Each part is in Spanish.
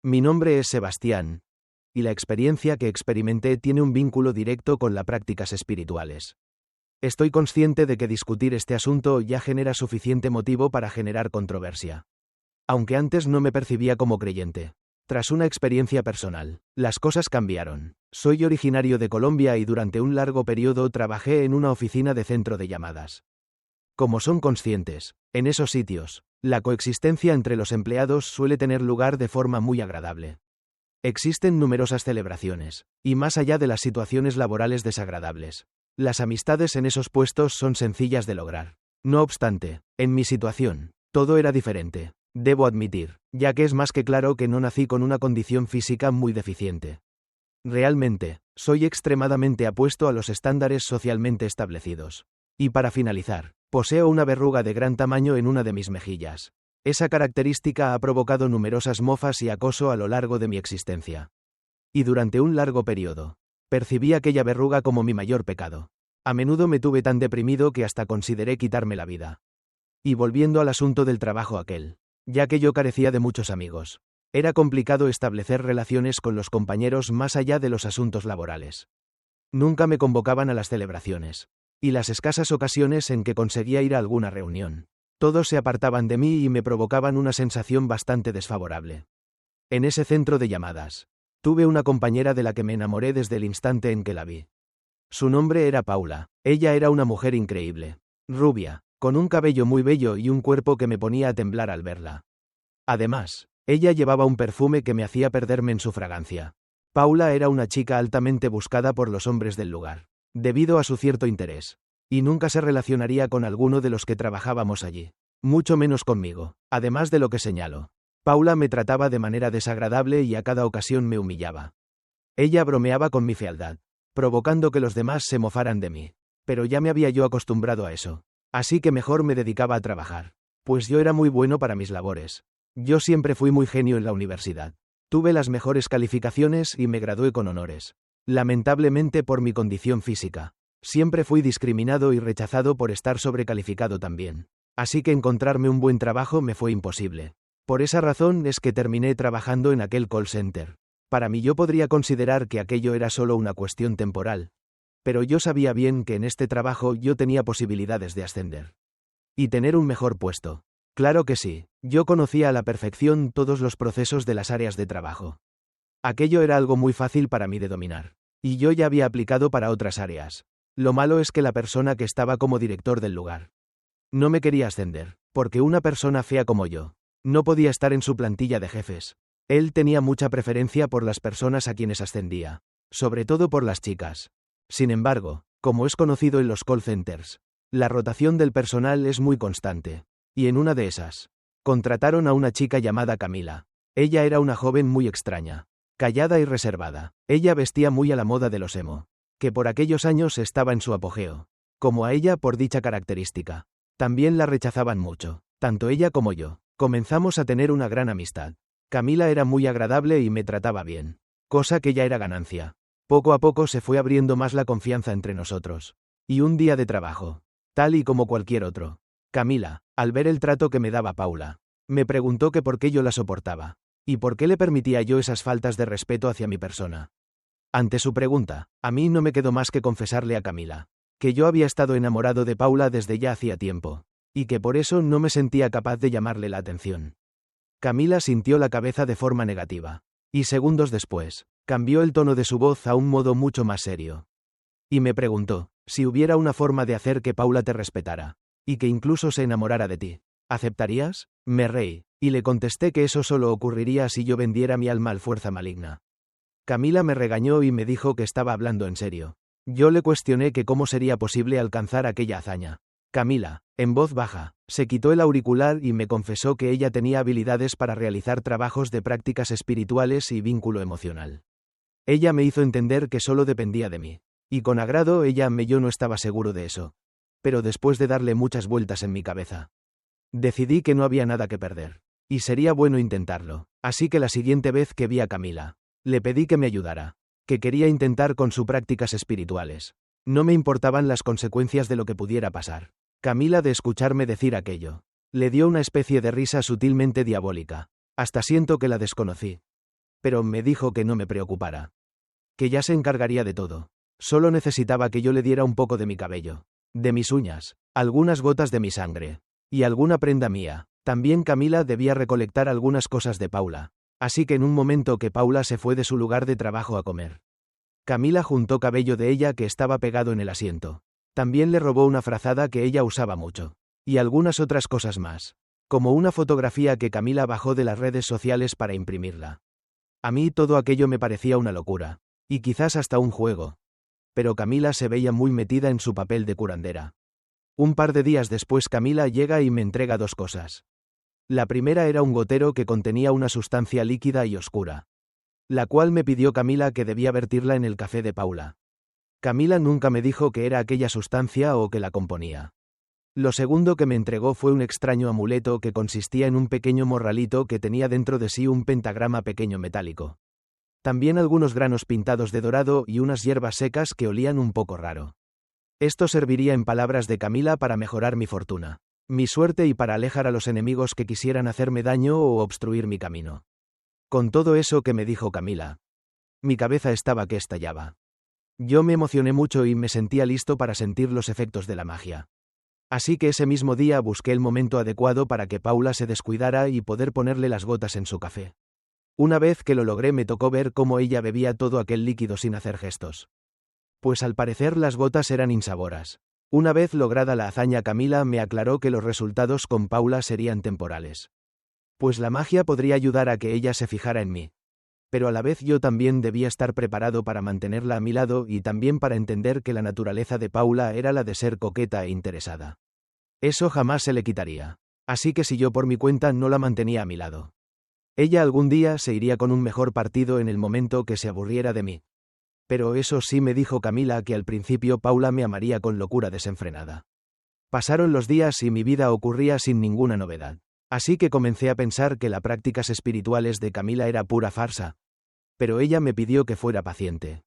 Mi nombre es Sebastián, y la experiencia que experimenté tiene un vínculo directo con las prácticas espirituales. Estoy consciente de que discutir este asunto ya genera suficiente motivo para generar controversia. Aunque antes no me percibía como creyente. Tras una experiencia personal, las cosas cambiaron. Soy originario de Colombia y durante un largo periodo trabajé en una oficina de centro de llamadas. Como son conscientes, en esos sitios, la coexistencia entre los empleados suele tener lugar de forma muy agradable. Existen numerosas celebraciones, y más allá de las situaciones laborales desagradables, las amistades en esos puestos son sencillas de lograr. No obstante, en mi situación, todo era diferente, debo admitir, ya que es más que claro que no nací con una condición física muy deficiente. Realmente, soy extremadamente apuesto a los estándares socialmente establecidos. Y para finalizar, poseo una verruga de gran tamaño en una de mis mejillas. Esa característica ha provocado numerosas mofas y acoso a lo largo de mi existencia. Y durante un largo periodo, percibí aquella verruga como mi mayor pecado. A menudo me tuve tan deprimido que hasta consideré quitarme la vida. Y volviendo al asunto del trabajo aquel, ya que yo carecía de muchos amigos, era complicado establecer relaciones con los compañeros más allá de los asuntos laborales. Nunca me convocaban a las celebraciones. Y las escasas ocasiones en que conseguía ir a alguna reunión, todos se apartaban de mí y me provocaban una sensación bastante desfavorable. En ese centro de llamadas, tuve una compañera de la que me enamoré desde el instante en que la vi. Su nombre era Paula. Ella era una mujer increíble, rubia, con un cabello muy bello y un cuerpo que me ponía a temblar al verla. Además, ella llevaba un perfume que me hacía perderme en su fragancia. Paula era una chica altamente buscada por los hombres del lugar, debido a su cierto interés, y nunca se relacionaría con alguno de los que trabajábamos allí, mucho menos conmigo. Además de lo que señalo, Paula me trataba de manera desagradable y a cada ocasión me humillaba. Ella bromeaba con mi fealdad, provocando que los demás se mofaran de mí, pero ya me había yo acostumbrado a eso, así que mejor me dedicaba a trabajar, pues yo era muy bueno para mis labores. Yo siempre fui muy genio en la universidad. Tuve las mejores calificaciones y me gradué con honores. Lamentablemente por mi condición física, siempre fui discriminado y rechazado por estar sobrecalificado también. Así que encontrarme un buen trabajo me fue imposible. Por esa razón es que terminé trabajando en aquel call center. Para mí yo podría considerar que aquello era solo una cuestión temporal. Pero yo sabía bien que en este trabajo yo tenía posibilidades de ascender. Y tener un mejor puesto. Claro que sí, yo conocía a la perfección todos los procesos de las áreas de trabajo. Aquello era algo muy fácil para mí de dominar. Y yo ya había aplicado para otras áreas. Lo malo es que la persona que estaba como director del lugar no me quería ascender, porque una persona fea como yo no podía estar en su plantilla de jefes. Él tenía mucha preferencia por las personas a quienes ascendía, sobre todo por las chicas. Sin embargo, como es conocido en los call centers, la rotación del personal es muy constante. Y en una de esas, contrataron a una chica llamada Camila. Ella era una joven muy extraña, callada y reservada. Ella vestía muy a la moda de los emo, que por aquellos años estaba en su apogeo. Como a ella por dicha característica. También la rechazaban mucho, tanto ella como yo. Comenzamos a tener una gran amistad. Camila era muy agradable y me trataba bien, cosa que ya era ganancia. Poco a poco se fue abriendo más la confianza entre nosotros. Y un día de trabajo, tal y como cualquier otro, Camila, al ver el trato que me daba Paula, me preguntó que por qué yo la soportaba, y por qué le permitía yo esas faltas de respeto hacia mi persona. Ante su pregunta, a mí no me quedó más que confesarle a Camila, que yo había estado enamorado de Paula desde ya hacía tiempo, y que por eso no me sentía capaz de llamarle la atención. Camila sintió la cabeza de forma negativa, y segundos después, cambió el tono de su voz a un modo mucho más serio. Y me preguntó, si hubiera una forma de hacer que Paula te respetara, y que incluso se enamorara de ti, ¿aceptarías? Me reí, y le contesté que eso solo ocurriría si yo vendiera mi alma al fuerza maligna. Camila me regañó y me dijo que estaba hablando en serio. Yo le cuestioné que cómo sería posible alcanzar aquella hazaña. Camila, en voz baja, se quitó el auricular y me confesó que ella tenía habilidades para realizar trabajos de prácticas espirituales y vínculo emocional. Ella me hizo entender que solo dependía de mí. Y con agrado yo no estaba seguro de eso. Pero después de darle muchas vueltas en mi cabeza, decidí que no había nada que perder. Y sería bueno intentarlo. Así que la siguiente vez que vi a Camila, le pedí que me ayudara. Que quería intentar con sus prácticas espirituales. No me importaban las consecuencias de lo que pudiera pasar. Camila, de escucharme decir aquello, le dio una especie de risa sutilmente diabólica. Hasta siento que la desconocí. Pero me dijo que no me preocupara. Que ya se encargaría de todo. Solo necesitaba que yo le diera un poco de mi cabello, de mis uñas, algunas gotas de mi sangre, y alguna prenda mía. También Camila debía recolectar algunas cosas de Paula. Así que en un momento que Paula se fue de su lugar de trabajo a comer, Camila juntó cabello de ella que estaba pegado en el asiento. También le robó una frazada que ella usaba mucho. Y algunas otras cosas más. Como una fotografía que Camila bajó de las redes sociales para imprimirla. A mí todo aquello me parecía una locura. Y quizás hasta un juego. Pero Camila se veía muy metida en su papel de curandera. Un par de días después Camila llega y me entrega dos cosas. La primera era un gotero que contenía una sustancia líquida y oscura, la cual me pidió Camila que debía vertirla en el café de Paula. Camila nunca me dijo que era aquella sustancia o que la componía. Lo segundo que me entregó fue un extraño amuleto que consistía en un pequeño morralito que tenía dentro de sí un pentagrama pequeño metálico. También algunos granos pintados de dorado y unas hierbas secas que olían un poco raro. Esto serviría, en palabras de Camila, para mejorar mi fortuna, mi suerte y para alejar a los enemigos que quisieran hacerme daño o obstruir mi camino. Con todo eso que me dijo Camila, mi cabeza estaba que estallaba. Yo me emocioné mucho y me sentía listo para sentir los efectos de la magia. Así que ese mismo día busqué el momento adecuado para que Paula se descuidara y poder ponerle las gotas en su café. Una vez que lo logré me tocó ver cómo ella bebía todo aquel líquido sin hacer gestos. Pues al parecer las gotas eran insaboras. Una vez lograda la hazaña, Camila me aclaró que los resultados con Paula serían temporales. Pues la magia podría ayudar a que ella se fijara en mí. Pero a la vez yo también debía estar preparado para mantenerla a mi lado y también para entender que la naturaleza de Paula era la de ser coqueta e interesada. Eso jamás se le quitaría. Así que si yo por mi cuenta no la mantenía a mi lado, ella algún día se iría con un mejor partido en el momento que se aburriera de mí. Pero eso sí, me dijo Camila, que al principio Paula me amaría con locura desenfrenada. Pasaron los días y mi vida ocurría sin ninguna novedad. Así que comencé a pensar que las prácticas espirituales de Camila era pura farsa. Pero ella me pidió que fuera paciente.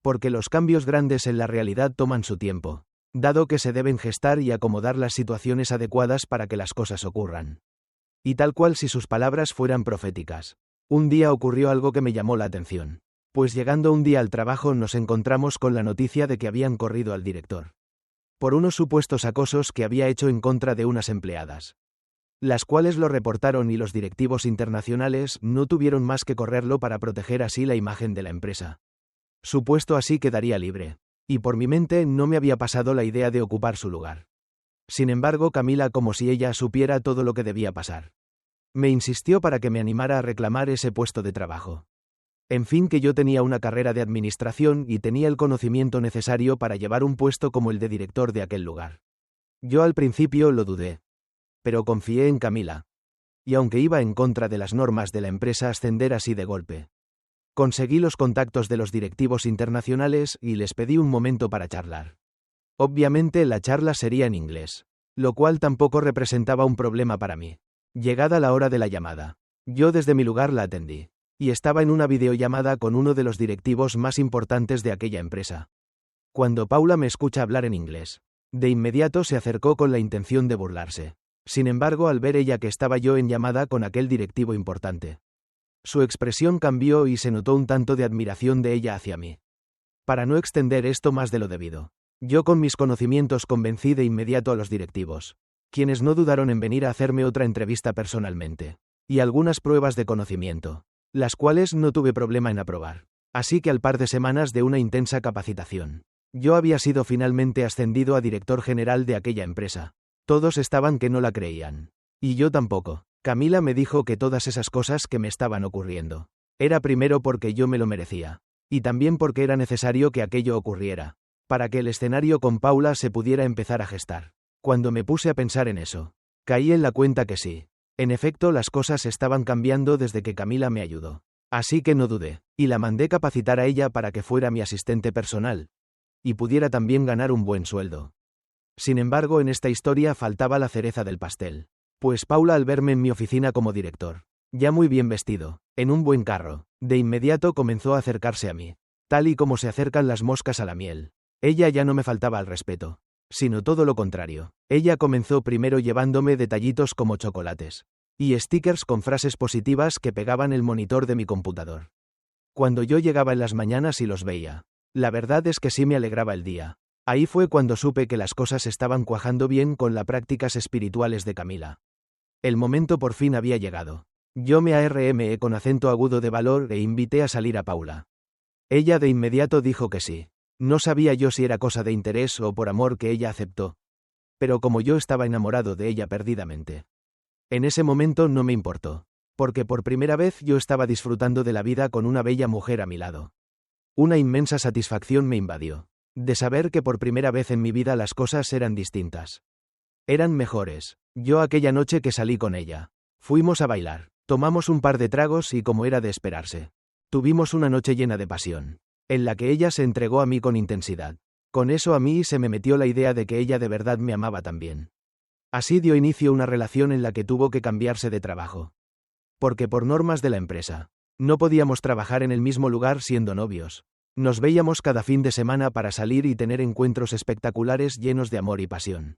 Porque los cambios grandes en la realidad toman su tiempo, dado que se deben gestar y acomodar las situaciones adecuadas para que las cosas ocurran. Y tal cual si sus palabras fueran proféticas. Un día ocurrió algo que me llamó la atención. Pues llegando un día al trabajo nos encontramos con la noticia de que habían corrido al director. Por unos supuestos acosos que había hecho en contra de unas empleadas. Las cuales lo reportaron y los directivos internacionales no tuvieron más que correrlo para proteger así la imagen de la empresa. Su puesto así quedaría libre. Y por mi mente no me había pasado la idea de ocupar su lugar. Sin embargo, Camila, como si ella supiera todo lo que debía pasar, me insistió para que me animara a reclamar ese puesto de trabajo. En fin, que yo tenía una carrera de administración y tenía el conocimiento necesario para llevar un puesto como el de director de aquel lugar. Yo al principio lo dudé. Pero confié en Camila. Y aunque iba en contra de las normas de la empresa ascender así de golpe, conseguí los contactos de los directivos internacionales y les pedí un momento para charlar. Obviamente la charla sería en inglés, lo cual tampoco representaba un problema para mí. Llegada la hora de la llamada, yo desde mi lugar la atendí. Y estaba en una videollamada con uno de los directivos más importantes de aquella empresa. Cuando Paula me escucha hablar en inglés, de inmediato se acercó con la intención de burlarse. Sin embargo, al ver ella que estaba yo en llamada con aquel directivo importante, su expresión cambió y se notó un tanto de admiración de ella hacia mí. Para no extender esto más de lo debido, yo con mis conocimientos convencí de inmediato a los directivos, quienes no dudaron en venir a hacerme otra entrevista personalmente, y algunas pruebas de conocimiento, las cuales no tuve problema en aprobar. Así que al par de semanas de una intensa capacitación, yo había sido finalmente ascendido a director general de aquella empresa. Todos estaban que no la creían. Y yo tampoco. Camila me dijo que todas esas cosas que me estaban ocurriendo, era primero porque yo me lo merecía, y también porque era necesario que aquello ocurriera, para que el escenario con Paula se pudiera empezar a gestar. Cuando me puse a pensar en eso, caí en la cuenta que sí. En efecto, las cosas estaban cambiando desde que Camila me ayudó. Así que no dudé, y la mandé capacitar a ella para que fuera mi asistente personal, y pudiera también ganar un buen sueldo. Sin embargo, en esta historia faltaba la cereza del pastel. Pues Paula, al verme en mi oficina como director, ya muy bien vestido, en un buen carro, de inmediato comenzó a acercarse a mí, tal y como se acercan las moscas a la miel. Ella ya no me faltaba al respeto, sino todo lo contrario. Ella comenzó primero llevándome detallitos como chocolates, y stickers con frases positivas que pegaban el monitor de mi computador. Cuando yo llegaba en las mañanas y los veía, la verdad es que sí me alegraba el día. Ahí fue cuando supe que las cosas estaban cuajando bien con las prácticas espirituales de Camila. El momento por fin había llegado. Yo me armé con acento agudo de valor e invité a salir a Paula. Ella de inmediato dijo que sí. No sabía yo si era cosa de interés o por amor que ella aceptó. Pero como yo estaba enamorado de ella perdidamente. En ese momento no me importó. Porque por primera vez yo estaba disfrutando de la vida con una bella mujer a mi lado. Una inmensa satisfacción me invadió. De saber que por primera vez en mi vida las cosas eran distintas. Eran mejores. Yo aquella noche que salí con ella. Fuimos a bailar. Tomamos un par de tragos y como era de esperarse. Tuvimos una noche llena de pasión. En la que ella se entregó a mí con intensidad. Con eso a mí se me metió la idea de que ella de verdad me amaba también. Así dio inicio una relación en la que tuvo que cambiarse de trabajo. Porque por normas de la empresa, no podíamos trabajar en el mismo lugar siendo novios. Nos veíamos cada fin de semana para salir y tener encuentros espectaculares llenos de amor y pasión.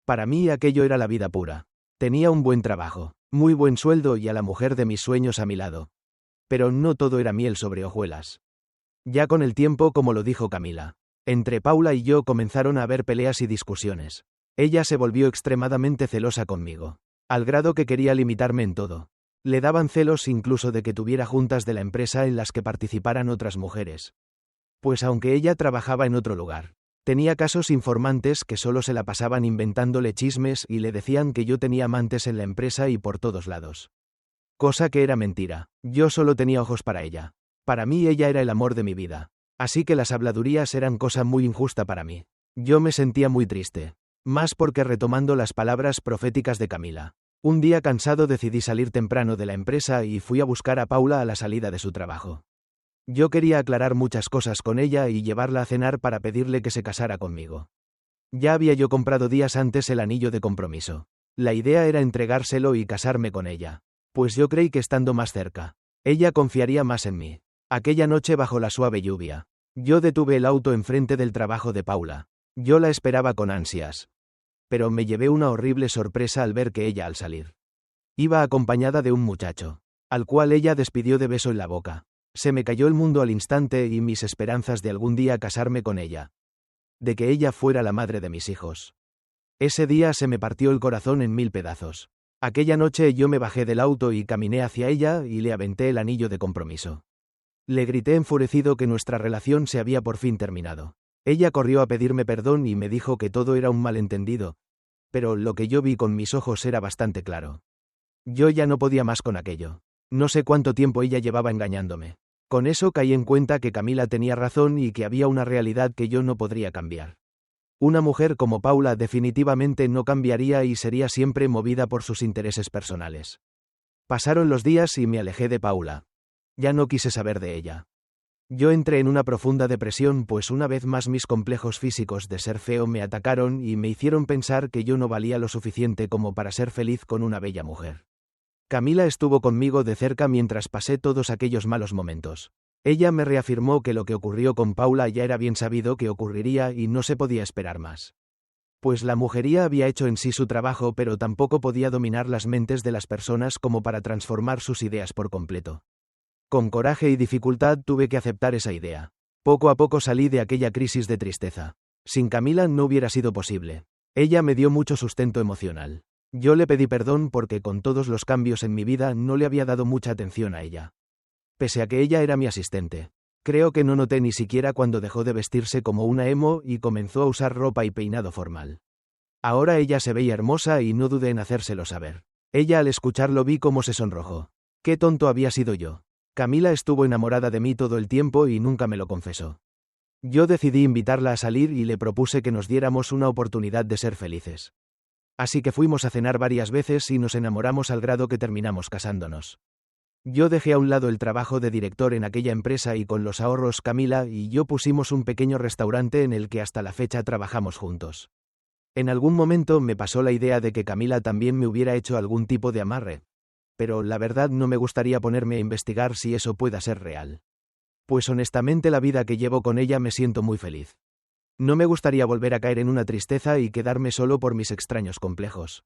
Para mí aquello era la vida pura. Tenía un buen trabajo, muy buen sueldo y a la mujer de mis sueños a mi lado. Pero no todo era miel sobre hojuelas. Ya con el tiempo, como lo dijo Camila, entre Paula y yo comenzaron a haber peleas y discusiones. Ella se volvió extremadamente celosa conmigo, al grado que quería limitarme en todo. Le daban celos incluso de que tuviera juntas de la empresa en las que participaran otras mujeres. Pues aunque ella trabajaba en otro lugar, tenía casos informantes que solo se la pasaban inventándole chismes y le decían que yo tenía amantes en la empresa y por todos lados. Cosa que era mentira. Yo solo tenía ojos para ella. Para mí ella era el amor de mi vida. Así que las habladurías eran cosa muy injusta para mí. Yo me sentía muy triste. Más porque retomando las palabras proféticas de Camila. Un día cansado decidí salir temprano de la empresa y fui a buscar a Paula a la salida de su trabajo. Yo quería aclarar muchas cosas con ella y llevarla a cenar para pedirle que se casara conmigo. Ya había yo comprado días antes el anillo de compromiso. La idea era entregárselo y casarme con ella. Pues yo creí que estando más cerca, ella confiaría más en mí. Aquella noche bajo la suave lluvia, yo detuve el auto enfrente del trabajo de Paula. Yo la esperaba con ansias. Pero me llevé una horrible sorpresa al ver que ella al salir iba acompañada de un muchacho, al cual ella despidió de beso en la boca. Se me cayó el mundo al instante y mis esperanzas de algún día casarme con ella. De que ella fuera la madre de mis hijos. Ese día se me partió el corazón en 1000 pedazos. Aquella noche yo me bajé del auto y caminé hacia ella y le aventé el anillo de compromiso. Le grité enfurecido que nuestra relación se había por fin terminado. Ella corrió a pedirme perdón y me dijo que todo era un malentendido, pero lo que yo vi con mis ojos era bastante claro. Yo ya no podía más con aquello. No sé cuánto tiempo ella llevaba engañándome. Con eso caí en cuenta que Camila tenía razón y que había una realidad que yo no podría cambiar. Una mujer como Paula definitivamente no cambiaría y sería siempre movida por sus intereses personales. Pasaron los días y me alejé de Paula. Ya no quise saber de ella. Yo entré en una profunda depresión pues una vez más mis complejos físicos de ser feo me atacaron y me hicieron pensar que yo no valía lo suficiente como para ser feliz con una bella mujer. Camila estuvo conmigo de cerca mientras pasé todos aquellos malos momentos. Ella me reafirmó que lo que ocurrió con Paula ya era bien sabido que ocurriría y no se podía esperar más. Pues la mujería había hecho en sí su trabajo pero tampoco podía dominar las mentes de las personas como para transformar sus ideas por completo. Con coraje y dificultad tuve que aceptar esa idea. Poco a poco salí de aquella crisis de tristeza. Sin Camila no hubiera sido posible. Ella me dio mucho sustento emocional. Yo le pedí perdón porque con todos los cambios en mi vida no le había dado mucha atención a ella. Pese a que ella era mi asistente. Creo que no noté ni siquiera cuando dejó de vestirse como una emo y comenzó a usar ropa y peinado formal. Ahora ella se veía hermosa y no dudé en hacérselo saber. Ella al escucharlo vi cómo se sonrojó. Qué tonto había sido yo. Camila estuvo enamorada de mí todo el tiempo y nunca me lo confesó. Yo decidí invitarla a salir y le propuse que nos diéramos una oportunidad de ser felices. Así que fuimos a cenar varias veces y nos enamoramos al grado que terminamos casándonos. Yo dejé a un lado el trabajo de director en aquella empresa y con los ahorros Camila y yo pusimos un pequeño restaurante en el que hasta la fecha trabajamos juntos. En algún momento me pasó la idea de que Camila también me hubiera hecho algún tipo de amarre. Pero la verdad no me gustaría ponerme a investigar si eso pueda ser real. Pues honestamente la vida que llevo con ella me siento muy feliz. No me gustaría volver a caer en una tristeza y quedarme solo por mis extraños complejos.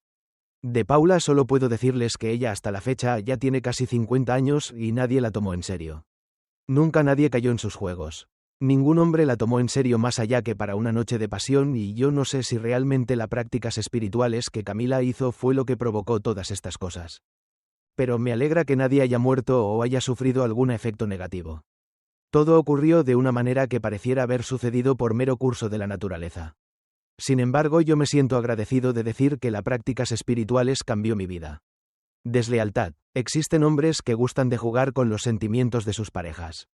De Paula solo puedo decirles que ella hasta la fecha ya tiene casi 50 años y nadie la tomó en serio. Nunca nadie cayó en sus juegos. Ningún hombre la tomó en serio más allá que para una noche de pasión y yo no sé si realmente las prácticas espirituales que Camila hizo fue lo que provocó todas estas cosas. Pero me alegra que nadie haya muerto o haya sufrido algún efecto negativo. Todo ocurrió de una manera que pareciera haber sucedido por mero curso de la naturaleza. Sin embargo, yo me siento agradecido de decir que las prácticas espirituales cambió mi vida. Deslealtad. Existen hombres que gustan de jugar con los sentimientos de sus parejas.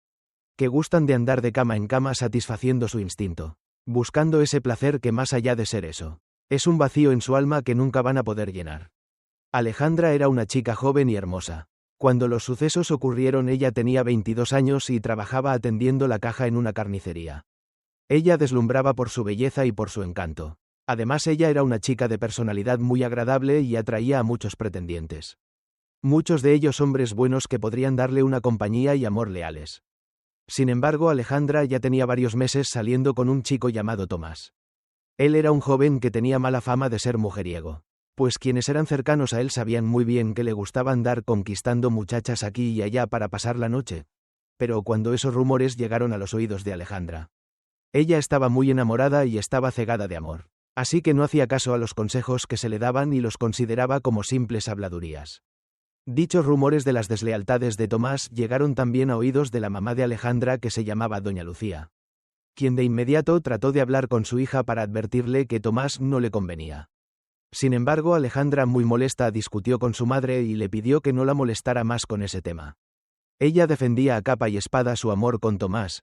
Que gustan de andar de cama en cama satisfaciendo su instinto. Buscando ese placer que más allá de ser eso, es un vacío en su alma que nunca van a poder llenar. Alejandra era una chica joven y hermosa. Cuando los sucesos ocurrieron ella tenía 22 años y trabajaba atendiendo la caja en una carnicería. Ella deslumbraba por su belleza y por su encanto. Además ella era una chica de personalidad muy agradable y atraía a muchos pretendientes. Muchos de ellos hombres buenos que podrían darle una compañía y amor leales. Sin embargo, Alejandra ya tenía varios meses saliendo con un chico llamado Tomás. Él era un joven que tenía mala fama de ser mujeriego, pues quienes eran cercanos a él sabían muy bien que le gustaba andar conquistando muchachas aquí y allá para pasar la noche. Pero cuando esos rumores llegaron a los oídos de Alejandra, ella estaba muy enamorada y estaba cegada de amor, así que no hacía caso a los consejos que se le daban y los consideraba como simples habladurías. Dichos rumores de las deslealtades de Tomás llegaron también a oídos de la mamá de Alejandra que se llamaba Doña Lucía, quien de inmediato trató de hablar con su hija para advertirle que Tomás no le convenía. Sin embargo, Alejandra, muy molesta, discutió con su madre y le pidió que no la molestara más con ese tema. Ella defendía a capa y espada su amor con Tomás,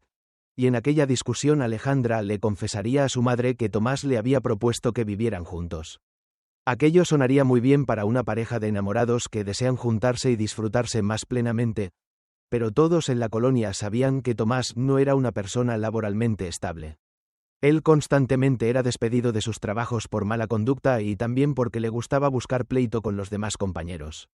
y en aquella discusión Alejandra le confesaría a su madre que Tomás le había propuesto que vivieran juntos. Aquello sonaría muy bien para una pareja de enamorados que desean juntarse y disfrutarse más plenamente, pero todos en la colonia sabían que Tomás no era una persona laboralmente estable. Él constantemente era despedido de sus trabajos por mala conducta y también porque le gustaba buscar pleito con los demás compañeros.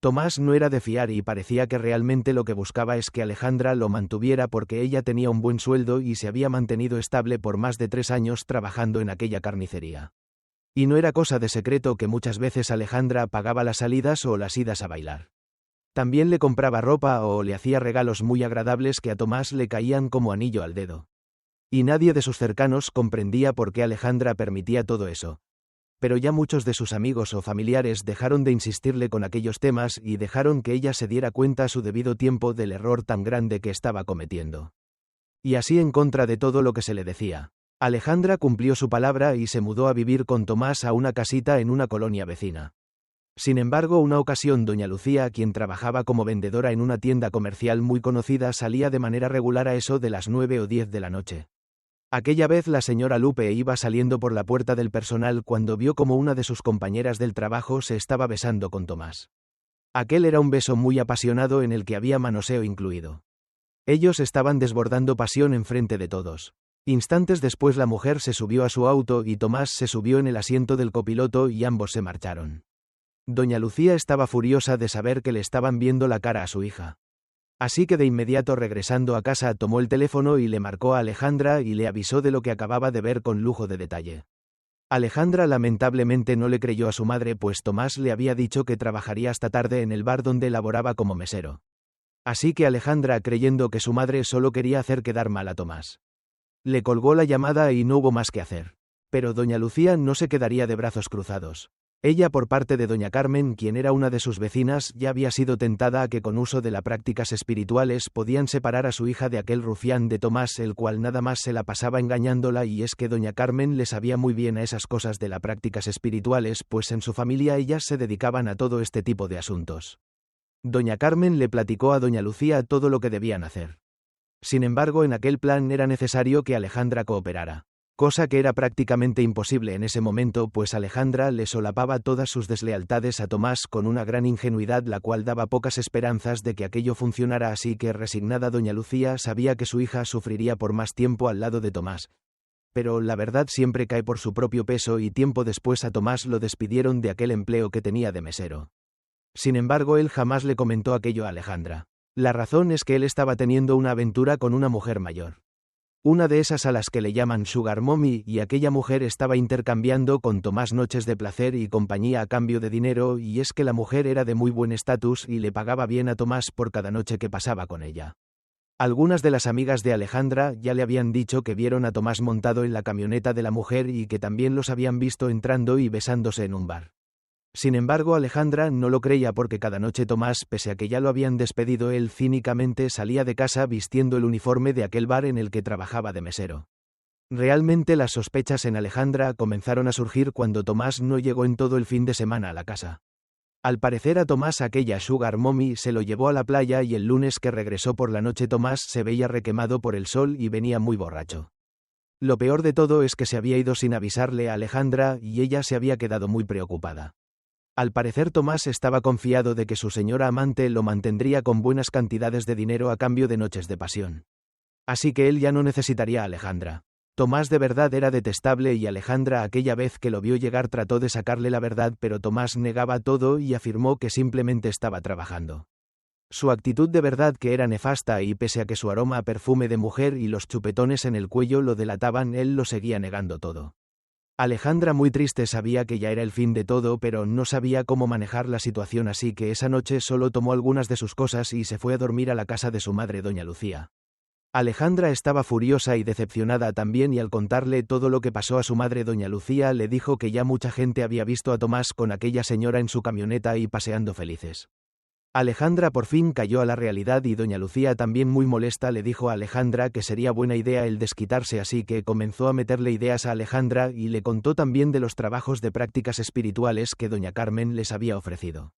Tomás no era de fiar y parecía que realmente lo que buscaba es que Alejandra lo mantuviera porque ella tenía un buen sueldo y se había mantenido estable por más de 3 años trabajando en aquella carnicería. Y no era cosa de secreto que muchas veces Alejandra pagaba las salidas o las idas a bailar. También le compraba ropa o le hacía regalos muy agradables que a Tomás le caían como anillo al dedo. Y nadie de sus cercanos comprendía por qué Alejandra permitía todo eso. Pero ya muchos de sus amigos o familiares dejaron de insistirle con aquellos temas y dejaron que ella se diera cuenta a su debido tiempo del error tan grande que estaba cometiendo. Y así, en contra de todo lo que se le decía, Alejandra cumplió su palabra y se mudó a vivir con Tomás a una casita en una colonia vecina. Sin embargo, una ocasión Doña Lucía, quien trabajaba como vendedora en una tienda comercial muy conocida, salía de manera regular a eso de las 9 o 10 de la noche. Aquella vez la señora Lupe iba saliendo por la puerta del personal cuando vio como una de sus compañeras del trabajo se estaba besando con Tomás. Aquel era un beso muy apasionado en el que había manoseo incluido. Ellos estaban desbordando pasión enfrente de todos. Instantes después la mujer se subió a su auto y Tomás se subió en el asiento del copiloto y ambos se marcharon. Doña Lucía estaba furiosa de saber que le estaban viendo la cara a su hija. Así que de inmediato, regresando a casa, tomó el teléfono y le marcó a Alejandra y le avisó de lo que acababa de ver con lujo de detalle. Alejandra lamentablemente no le creyó a su madre, pues Tomás le había dicho que trabajaría hasta tarde en el bar donde laboraba como mesero. Así que Alejandra, creyendo que su madre solo quería hacer quedar mal a Tomás, le colgó la llamada y no hubo más que hacer. Pero Doña Lucía no se quedaría de brazos cruzados. Ella, por parte de Doña Carmen, quien era una de sus vecinas, ya había sido tentada a que con uso de las prácticas espirituales podían separar a su hija de aquel rufián de Tomás, el cual nada más se la pasaba engañándola, y es que Doña Carmen le sabía muy bien a esas cosas de las prácticas espirituales, pues en su familia ellas se dedicaban a todo este tipo de asuntos. Doña Carmen le platicó a Doña Lucía todo lo que debían hacer. Sin embargo, en aquel plan era necesario que Alejandra cooperara. Cosa que era prácticamente imposible en ese momento, pues Alejandra le solapaba todas sus deslealtades a Tomás con una gran ingenuidad, la cual daba pocas esperanzas de que aquello funcionara, así que resignada Doña Lucía sabía que su hija sufriría por más tiempo al lado de Tomás. Pero la verdad siempre cae por su propio peso y tiempo después a Tomás lo despidieron de aquel empleo que tenía de mesero. Sin embargo, él jamás le comentó aquello a Alejandra. La razón es que él estaba teniendo una aventura con una mujer mayor. Una de esas a las que le llaman Sugar Mommy, y aquella mujer estaba intercambiando con Tomás noches de placer y compañía a cambio de dinero, y es que la mujer era de muy buen estatus y le pagaba bien a Tomás por cada noche que pasaba con ella. Algunas de las amigas de Alejandra ya le habían dicho que vieron a Tomás montado en la camioneta de la mujer y que también los habían visto entrando y besándose en un bar. Sin embargo, Alejandra no lo creía porque cada noche Tomás, pese a que ya lo habían despedido, él cínicamente salía de casa vistiendo el uniforme de aquel bar en el que trabajaba de mesero. Realmente las sospechas en Alejandra comenzaron a surgir cuando Tomás no llegó en todo el fin de semana a la casa. Al parecer a Tomás aquella Sugar Mommy se lo llevó a la playa y el lunes que regresó por la noche Tomás se veía requemado por el sol y venía muy borracho. Lo peor de todo es que se había ido sin avisarle a Alejandra y ella se había quedado muy preocupada. Al parecer Tomás estaba confiado de que su señora amante lo mantendría con buenas cantidades de dinero a cambio de noches de pasión. Así que él ya no necesitaría a Alejandra. Tomás de verdad era detestable y Alejandra aquella vez que lo vio llegar trató de sacarle la verdad, pero Tomás negaba todo y afirmó que simplemente estaba trabajando. Su actitud de verdad que era nefasta y pese a que su aroma a perfume de mujer y los chupetones en el cuello lo delataban, él lo seguía negando todo. Alejandra muy triste sabía que ya era el fin de todo, pero no sabía cómo manejar la situación, así que esa noche solo tomó algunas de sus cosas y se fue a dormir a la casa de su madre doña Lucía. Alejandra estaba furiosa y decepcionada también y al contarle todo lo que pasó a su madre doña Lucía le dijo que ya mucha gente había visto a Tomás con aquella señora en su camioneta y paseando felices. Alejandra por fin cayó a la realidad y doña Lucía también muy molesta le dijo a Alejandra que sería buena idea el desquitarse, así que comenzó a meterle ideas a Alejandra y le contó también de los trabajos de prácticas espirituales que doña Carmen les había ofrecido.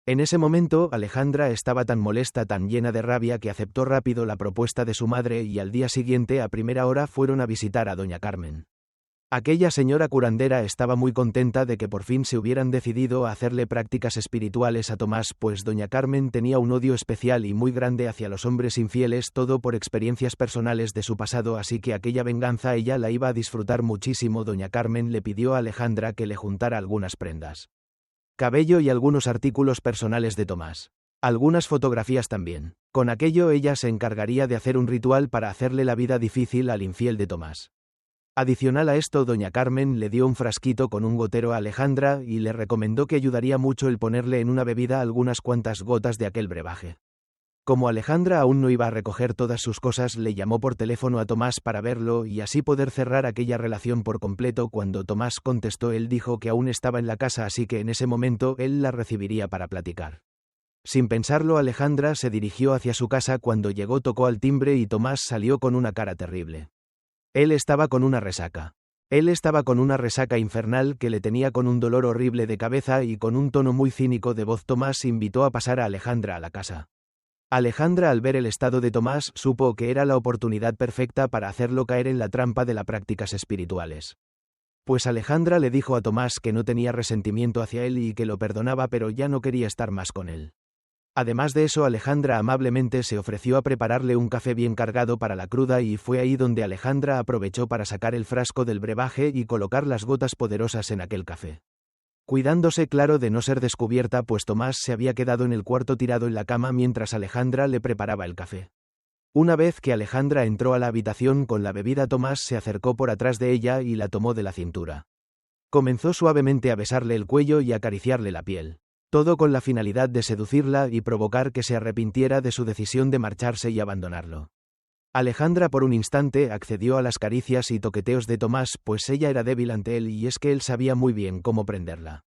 En ese momento Alejandra estaba tan molesta, tan llena de rabia que aceptó rápido la propuesta de su madre y al día siguiente a primera hora fueron a visitar a doña Carmen. Aquella señora curandera estaba muy contenta de que por fin se hubieran decidido a hacerle prácticas espirituales a Tomás, pues doña Carmen tenía un odio especial y muy grande hacia los hombres infieles, todo por experiencias personales de su pasado, así que aquella venganza ella la iba a disfrutar muchísimo. Doña Carmen le pidió a Alejandra que le juntara algunas prendas, cabello y algunos artículos personales de Tomás. Algunas fotografías también. Con aquello ella se encargaría de hacer un ritual para hacerle la vida difícil al infiel de Tomás. Adicional a esto, doña Carmen le dio un frasquito con un gotero a Alejandra y le recomendó que ayudaría mucho el ponerle en una bebida algunas cuantas gotas de aquel brebaje. Como Alejandra aún no iba a recoger todas sus cosas, le llamó por teléfono a Tomás para verlo y así poder cerrar aquella relación por completo. Cuando Tomás contestó, él dijo que aún estaba en la casa, así que en ese momento él la recibiría para platicar. Sin pensarlo, Alejandra se dirigió hacia su casa. Cuando llegó tocó al timbre y Tomás salió con una cara terrible. Él estaba con una resaca. Él estaba con una resaca infernal que le tenía con un dolor horrible de cabeza y con un tono muy cínico de voz Tomás invitó a pasar a Alejandra a la casa. Alejandra, al ver el estado de Tomás, supo que era la oportunidad perfecta para hacerlo caer en la trampa de las prácticas espirituales. Pues Alejandra le dijo a Tomás que no tenía resentimiento hacia él y que lo perdonaba, pero ya no quería estar más con él. Además de eso, Alejandra amablemente se ofreció a prepararle un café bien cargado para la cruda y fue ahí donde Alejandra aprovechó para sacar el frasco del brebaje y colocar las gotas poderosas en aquel café. Cuidándose, claro, de no ser descubierta, pues Tomás se había quedado en el cuarto tirado en la cama mientras Alejandra le preparaba el café. Una vez que Alejandra entró a la habitación con la bebida, Tomás se acercó por atrás de ella y la tomó de la cintura. Comenzó suavemente a besarle el cuello y acariciarle la piel. Todo con la finalidad de seducirla y provocar que se arrepintiera de su decisión de marcharse y abandonarlo. Alejandra por un instante accedió a las caricias y toqueteos de Tomás, pues ella era débil ante él y es que él sabía muy bien cómo prenderla.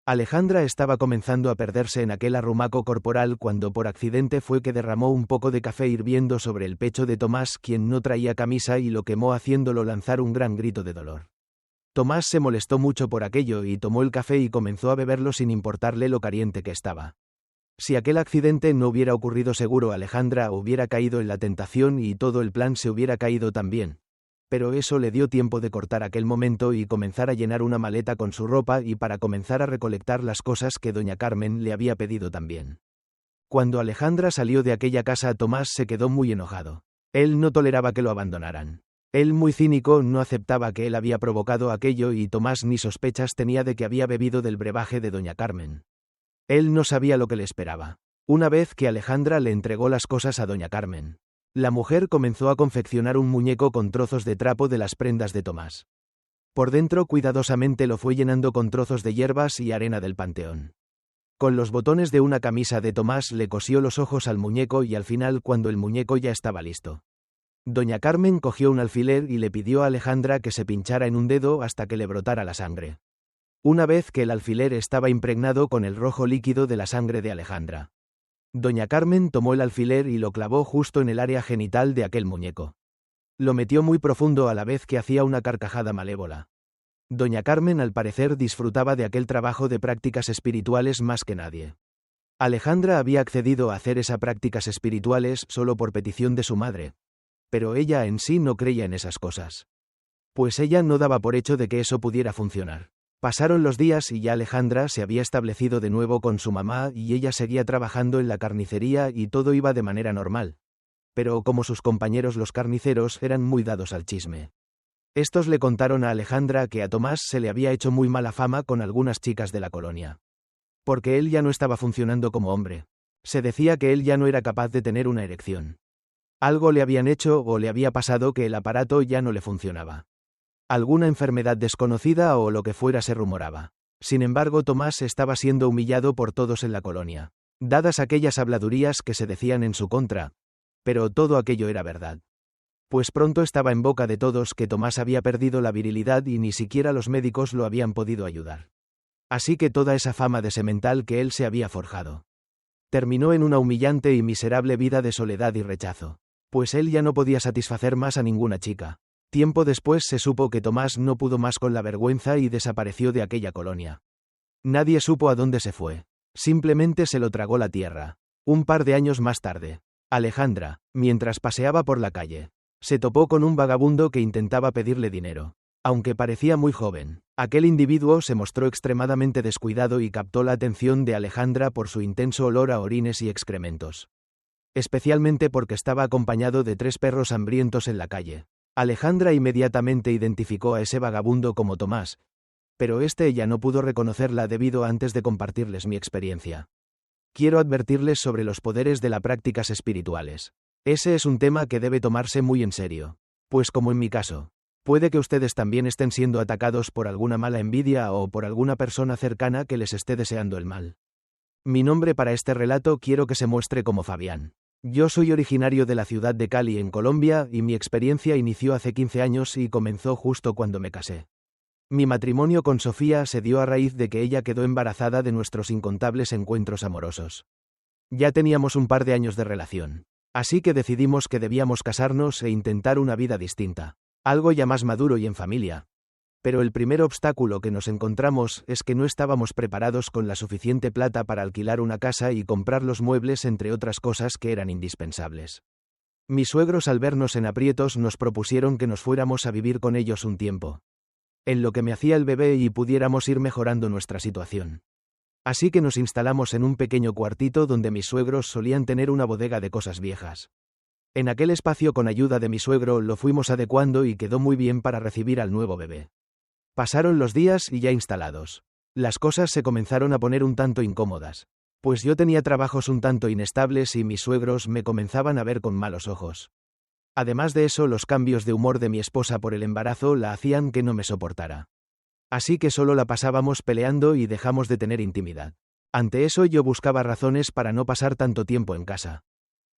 Alejandra estaba comenzando a perderse en aquel arrumaco corporal cuando por accidente fue que derramó un poco de café hirviendo sobre el pecho de Tomás, quien no traía camisa, y lo quemó haciéndolo lanzar un gran grito de dolor. Tomás se molestó mucho por aquello y tomó el café y comenzó a beberlo sin importarle lo caliente que estaba. Si aquel accidente no hubiera ocurrido, seguro Alejandra hubiera caído en la tentación y todo el plan se hubiera caído también. Pero eso le dio tiempo de cortar aquel momento y comenzar a llenar una maleta con su ropa y para comenzar a recolectar las cosas que doña Carmen le había pedido también. Cuando Alejandra salió de aquella casa, Tomás se quedó muy enojado. Él no toleraba que lo abandonaran. Él, muy cínico, no aceptaba que él había provocado aquello y Tomás ni sospechas tenía de que había bebido del brebaje de doña Carmen. Él no sabía lo que le esperaba. Una vez que Alejandra le entregó las cosas a doña Carmen, La mujer comenzó a confeccionar un muñeco con trozos de trapo de las prendas de Tomás. Por dentro cuidadosamente lo fue llenando con trozos de hierbas y arena del panteón. Con los botones de una camisa de Tomás le cosió los ojos al muñeco y al final, cuando el muñeco ya estaba listo, doña Carmen cogió un alfiler y le pidió a Alejandra que se pinchara en un dedo hasta que le brotara la sangre. Una vez que el alfiler estaba impregnado con el rojo líquido de la sangre de Alejandra, doña Carmen tomó el alfiler y lo clavó justo en el área genital de aquel muñeco. Lo metió muy profundo a la vez que hacía una carcajada malévola. Doña Carmen al parecer disfrutaba de aquel trabajo de prácticas espirituales más que nadie. Alejandra había accedido a hacer esas prácticas espirituales solo por petición de su madre, pero ella en sí no creía en esas cosas. Pues ella no daba por hecho de que eso pudiera funcionar. Pasaron los días y ya Alejandra se había establecido de nuevo con su mamá y ella seguía trabajando en la carnicería y todo iba de manera normal. Pero como sus compañeros los carniceros eran muy dados al chisme, estos le contaron a Alejandra que a Tomás se le había hecho muy mala fama con algunas chicas de la colonia. Porque él ya no estaba funcionando como hombre. Se decía que él ya no era capaz de tener una erección. Algo le habían hecho o le había pasado que el aparato ya no le funcionaba. Alguna enfermedad desconocida o lo que fuera se rumoraba. Sin embargo, Tomás estaba siendo humillado por todos en la colonia, dadas aquellas habladurías que se decían en su contra. Pero todo aquello era verdad. Pues pronto estaba en boca de todos que Tomás había perdido la virilidad y ni siquiera los médicos lo habían podido ayudar. Así que toda esa fama de semental que él se había forjado terminó en una humillante y miserable vida de soledad y rechazo. Pues él ya no podía satisfacer más a ninguna chica. Tiempo después se supo que Tomás no pudo más con la vergüenza y desapareció de aquella colonia. Nadie supo a dónde se fue. Simplemente se lo tragó la tierra. Un par de años más tarde, Alejandra, mientras paseaba por la calle, se topó con un vagabundo que intentaba pedirle dinero. Aunque parecía muy joven, aquel individuo se mostró extremadamente descuidado y captó la atención de Alejandra por su intenso olor a orines y excrementos. Especialmente porque estaba acompañado de 3 perros hambrientos en la calle. Alejandra inmediatamente identificó a ese vagabundo como Tomás, pero ella no pudo reconocerla debido antes de compartirles mi experiencia. Quiero advertirles sobre los poderes de las prácticas espirituales. Ese es un tema que debe tomarse muy en serio. Pues como en mi caso, puede que ustedes también estén siendo atacados por alguna mala envidia o por alguna persona cercana que les esté deseando el mal. Mi nombre para este relato quiero que se muestre como Fabián. Yo soy originario de la ciudad de Cali, en Colombia, y mi experiencia inició hace 15 años y comenzó justo cuando me casé. Mi matrimonio con Sofía se dio a raíz de que ella quedó embarazada de nuestros incontables encuentros amorosos. Ya teníamos un par de años de relación. Así que decidimos que debíamos casarnos e intentar una vida distinta. Algo ya más maduro y en familia. Pero el primer obstáculo que nos encontramos es que no estábamos preparados con la suficiente plata para alquilar una casa y comprar los muebles, entre otras cosas que eran indispensables. Mis suegros, al vernos en aprietos, nos propusieron que nos fuéramos a vivir con ellos un tiempo, en lo que me hacía el bebé y pudiéramos ir mejorando nuestra situación. Así que nos instalamos en un pequeño cuartito donde mis suegros solían tener una bodega de cosas viejas. En aquel espacio, con ayuda de mi suegro, lo fuimos adecuando y quedó muy bien para recibir al nuevo bebé. Pasaron los días y ya instalados, las cosas se comenzaron a poner un tanto incómodas, pues yo tenía trabajos un tanto inestables y mis suegros me comenzaban a ver con malos ojos. Además de eso, los cambios de humor de mi esposa por el embarazo la hacían que no me soportara. Así que solo la pasábamos peleando y dejamos de tener intimidad. Ante eso yo buscaba razones para no pasar tanto tiempo en casa.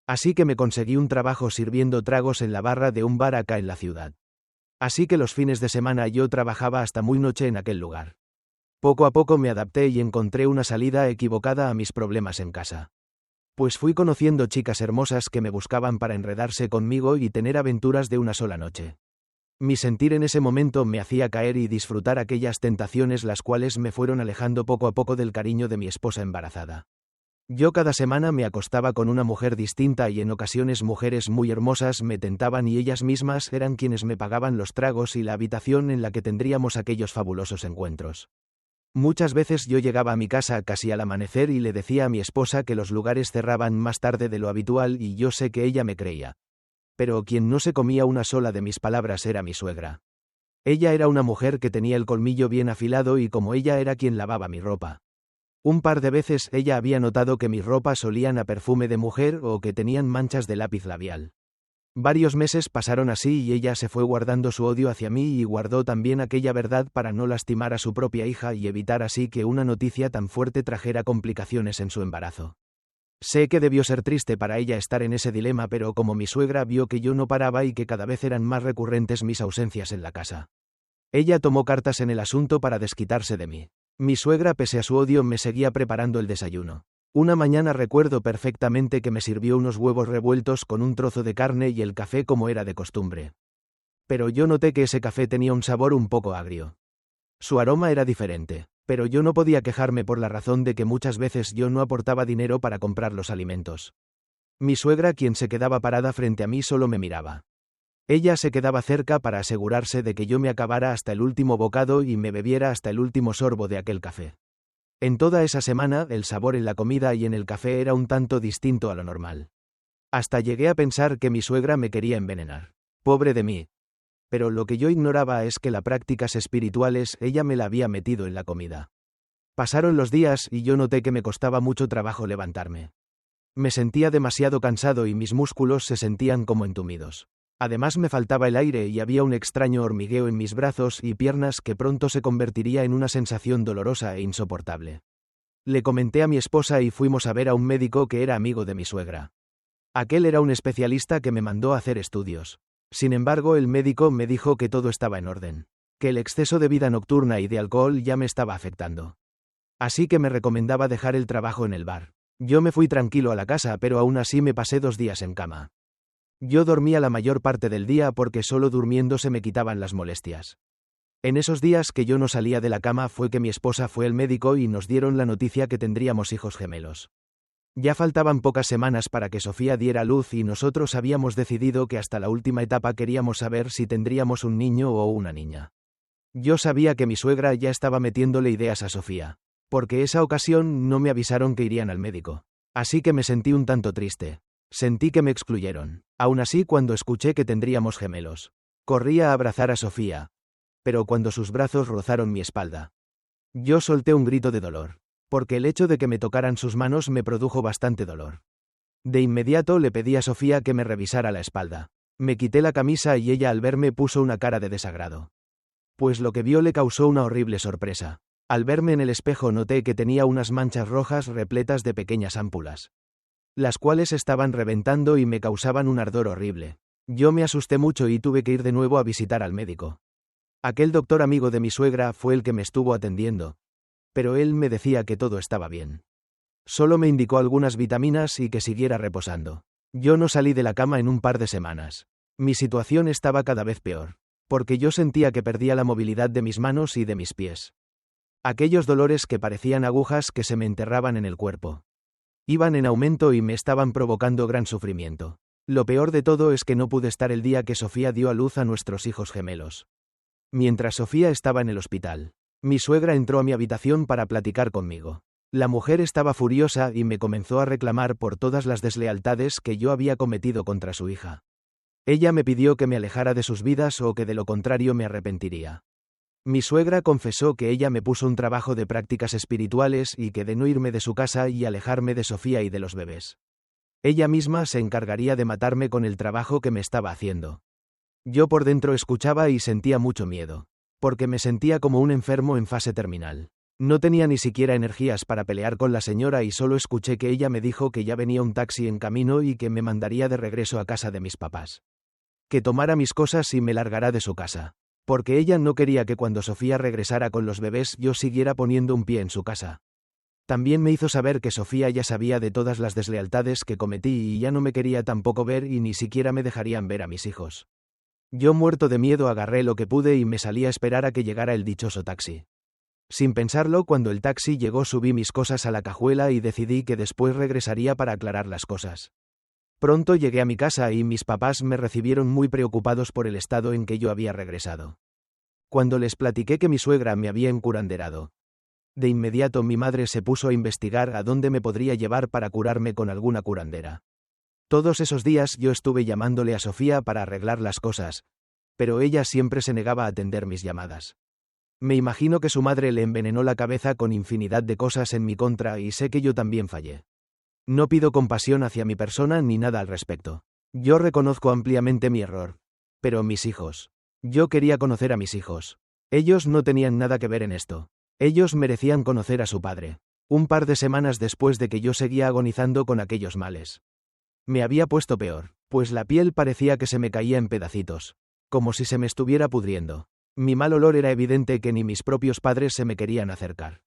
Así que me conseguí un trabajo sirviendo tragos en la barra de un bar acá en la ciudad. Así que los fines de semana yo trabajaba hasta muy noche en aquel lugar. Poco a poco me adapté y encontré una salida equivocada a mis problemas en casa. Pues fui conociendo chicas hermosas que me buscaban para enredarse conmigo y tener aventuras de una sola noche. Mi sentir en ese momento me hacía caer y disfrutar aquellas tentaciones, las cuales me fueron alejando poco a poco del cariño de mi esposa embarazada. Yo cada semana me acostaba con una mujer distinta y en ocasiones mujeres muy hermosas me tentaban y ellas mismas eran quienes me pagaban los tragos y la habitación en la que tendríamos aquellos fabulosos encuentros. Muchas veces yo llegaba a mi casa casi al amanecer y le decía a mi esposa que los lugares cerraban más tarde de lo habitual y yo sé que ella me creía. Pero quien no se comía una sola de mis palabras era mi suegra. Ella era una mujer que tenía el colmillo bien afilado y como ella era quien lavaba mi ropa. Un par de veces ella había notado que mis ropas olían a perfume de mujer o que tenían manchas de lápiz labial. Varios meses pasaron así y ella se fue guardando su odio hacia mí y guardó también aquella verdad para no lastimar a su propia hija y evitar así que una noticia tan fuerte trajera complicaciones en su embarazo. Sé que debió ser triste para ella estar en ese dilema, pero como mi suegra vio que yo no paraba y que cada vez eran más recurrentes mis ausencias en la casa, ella tomó cartas en el asunto para desquitarse de mí. Mi suegra, pese a su odio, me seguía preparando el desayuno. Una mañana recuerdo perfectamente que me sirvió unos huevos revueltos con un trozo de carne y el café como era de costumbre. Pero yo noté que ese café tenía un sabor un poco agrio. Su aroma era diferente, pero yo no podía quejarme por la razón de que muchas veces yo no aportaba dinero para comprar los alimentos. Mi suegra, quien se quedaba parada frente a mí, solo me miraba. Ella se quedaba cerca para asegurarse de que yo me acabara hasta el último bocado y me bebiera hasta el último sorbo de aquel café. En toda esa semana, el sabor en la comida y en el café era un tanto distinto a lo normal. Hasta llegué a pensar que mi suegra me quería envenenar. Pobre de mí. Pero lo que yo ignoraba es que las prácticas espirituales ella me la había metido en la comida. Pasaron los días y yo noté que me costaba mucho trabajo levantarme. Me sentía demasiado cansado y mis músculos se sentían como entumidos. Además me faltaba el aire y había un extraño hormigueo en mis brazos y piernas que pronto se convertiría en una sensación dolorosa e insoportable. Le comenté a mi esposa y fuimos a ver a un médico que era amigo de mi suegra. Aquel era un especialista que me mandó a hacer estudios. Sin embargo, el médico me dijo que todo estaba en orden, que el exceso de vida nocturna y de alcohol ya me estaba afectando. Así que me recomendaba dejar el trabajo en el bar. Yo me fui tranquilo a la casa, pero aún así me pasé 2 días en cama. Yo dormía la mayor parte del día porque solo durmiendo se me quitaban las molestias. En esos días que yo no salía de la cama fue que mi esposa fue al médico y nos dieron la noticia que tendríamos hijos gemelos. Ya faltaban pocas semanas para que Sofía diera a luz y nosotros habíamos decidido que hasta la última etapa queríamos saber si tendríamos un niño o una niña. Yo sabía que mi suegra ya estaba metiéndole ideas a Sofía, porque esa ocasión no me avisaron que irían al médico. Así que me sentí un tanto triste. Sentí que me excluyeron. Aún así, cuando escuché que tendríamos gemelos, corrí a abrazar a Sofía, pero cuando sus brazos rozaron mi espalda, yo solté un grito de dolor, porque el hecho de que me tocaran sus manos me produjo bastante dolor. De inmediato le pedí a Sofía que me revisara la espalda. Me quité la camisa y ella al verme puso una cara de desagrado. Pues lo que vio le causó una horrible sorpresa. Al verme en el espejo noté que tenía unas manchas rojas repletas de pequeñas ámpulas, las cuales estaban reventando y me causaban un ardor horrible. Yo me asusté mucho y tuve que ir de nuevo a visitar al médico. Aquel doctor amigo de mi suegra fue el que me estuvo atendiendo, pero él me decía que todo estaba bien. Solo me indicó algunas vitaminas y que siguiera reposando. Yo no salí de la cama en un par de semanas. Mi situación estaba cada vez peor, porque yo sentía que perdía la movilidad de mis manos y de mis pies. Aquellos dolores que parecían agujas que se me enterraban en el cuerpo iban en aumento y me estaban provocando gran sufrimiento. Lo peor de todo es que no pude estar el día que Sofía dio a luz a nuestros hijos gemelos. Mientras Sofía estaba en el hospital, mi suegra entró a mi habitación para platicar conmigo. La mujer estaba furiosa y me comenzó a reclamar por todas las deslealtades que yo había cometido contra su hija. Ella me pidió que me alejara de sus vidas o que de lo contrario me arrepentiría. Mi suegra confesó que ella me puso un trabajo de prácticas espirituales y que de no irme de su casa y alejarme de Sofía y de los bebés, ella misma se encargaría de matarme con el trabajo que me estaba haciendo. Yo por dentro escuchaba y sentía mucho miedo, porque me sentía como un enfermo en fase terminal. No tenía ni siquiera energías para pelear con la señora y solo escuché que ella me dijo que ya venía un taxi en camino y que me mandaría de regreso a casa de mis papás. Que tomara mis cosas y me largara de su casa, porque ella no quería que cuando Sofía regresara con los bebés yo siguiera poniendo un pie en su casa. También me hizo saber que Sofía ya sabía de todas las deslealtades que cometí y ya no me quería tampoco ver y ni siquiera me dejarían ver a mis hijos. Yo muerto de miedo agarré lo que pude y me salí a esperar a que llegara el dichoso taxi. Sin pensarlo, cuando el taxi llegó subí mis cosas a la cajuela y decidí que después regresaría para aclarar las cosas. Pronto llegué a mi casa y mis papás me recibieron muy preocupados por el estado en que yo había regresado. Cuando les platiqué que mi suegra me había encuranderado, de inmediato mi madre se puso a investigar a dónde me podría llevar para curarme con alguna curandera. Todos esos días yo estuve llamándole a Sofía para arreglar las cosas, pero ella siempre se negaba a atender mis llamadas. Me imagino que su madre le envenenó la cabeza con infinidad de cosas en mi contra y sé que yo también fallé. No pido compasión hacia mi persona ni nada al respecto. Yo reconozco ampliamente mi error. Pero mis hijos. Yo quería conocer a mis hijos. Ellos no tenían nada que ver en esto. Ellos merecían conocer a su padre. Un par de semanas después de que yo seguía agonizando con aquellos males. Me había puesto peor, pues la piel parecía que se me caía en pedacitos. Como si se me estuviera pudriendo. Mi mal olor era evidente que ni mis propios padres se me querían acercar.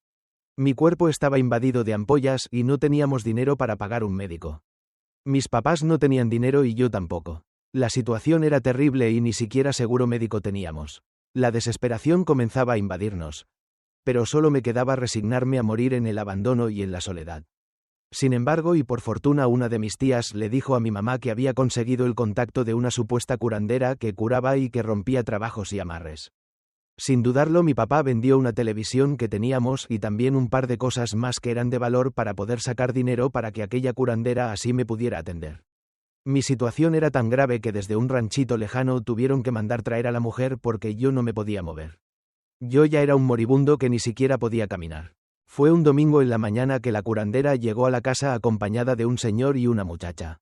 Mi cuerpo estaba invadido de ampollas y no teníamos dinero para pagar un médico. Mis papás no tenían dinero y yo tampoco. La situación era terrible y ni siquiera seguro médico teníamos. La desesperación comenzaba a invadirnos. Pero solo me quedaba resignarme a morir en el abandono y en la soledad. Sin embargo, y por fortuna, una de mis tías le dijo a mi mamá que había conseguido el contacto de una supuesta curandera que curaba y que rompía trabajos y amarres. Sin dudarlo, mi papá vendió una televisión que teníamos y también un par de cosas más que eran de valor para poder sacar dinero para que aquella curandera así me pudiera atender. Mi situación era tan grave que desde un ranchito lejano tuvieron que mandar traer a la mujer porque yo no me podía mover. Yo ya era un moribundo que ni siquiera podía caminar. Fue un domingo en la mañana que la curandera llegó a la casa acompañada de un señor y una muchacha.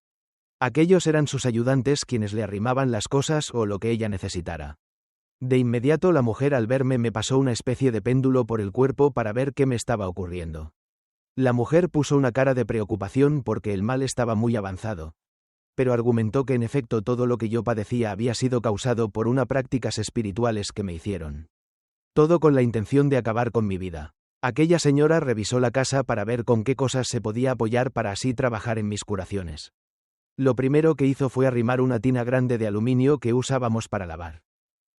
Aquellos eran sus ayudantes quienes le arrimaban las cosas o lo que ella necesitara. De inmediato la mujer al verme me pasó una especie de péndulo por el cuerpo para ver qué me estaba ocurriendo. La mujer puso una cara de preocupación porque el mal estaba muy avanzado. Pero argumentó que en efecto todo lo que yo padecía había sido causado por unas prácticas espirituales que me hicieron. Todo con la intención de acabar con mi vida. Aquella señora revisó la casa para ver con qué cosas se podía apoyar para así trabajar en mis curaciones. Lo primero que hizo fue arrimar una tina grande de aluminio que usábamos para lavar.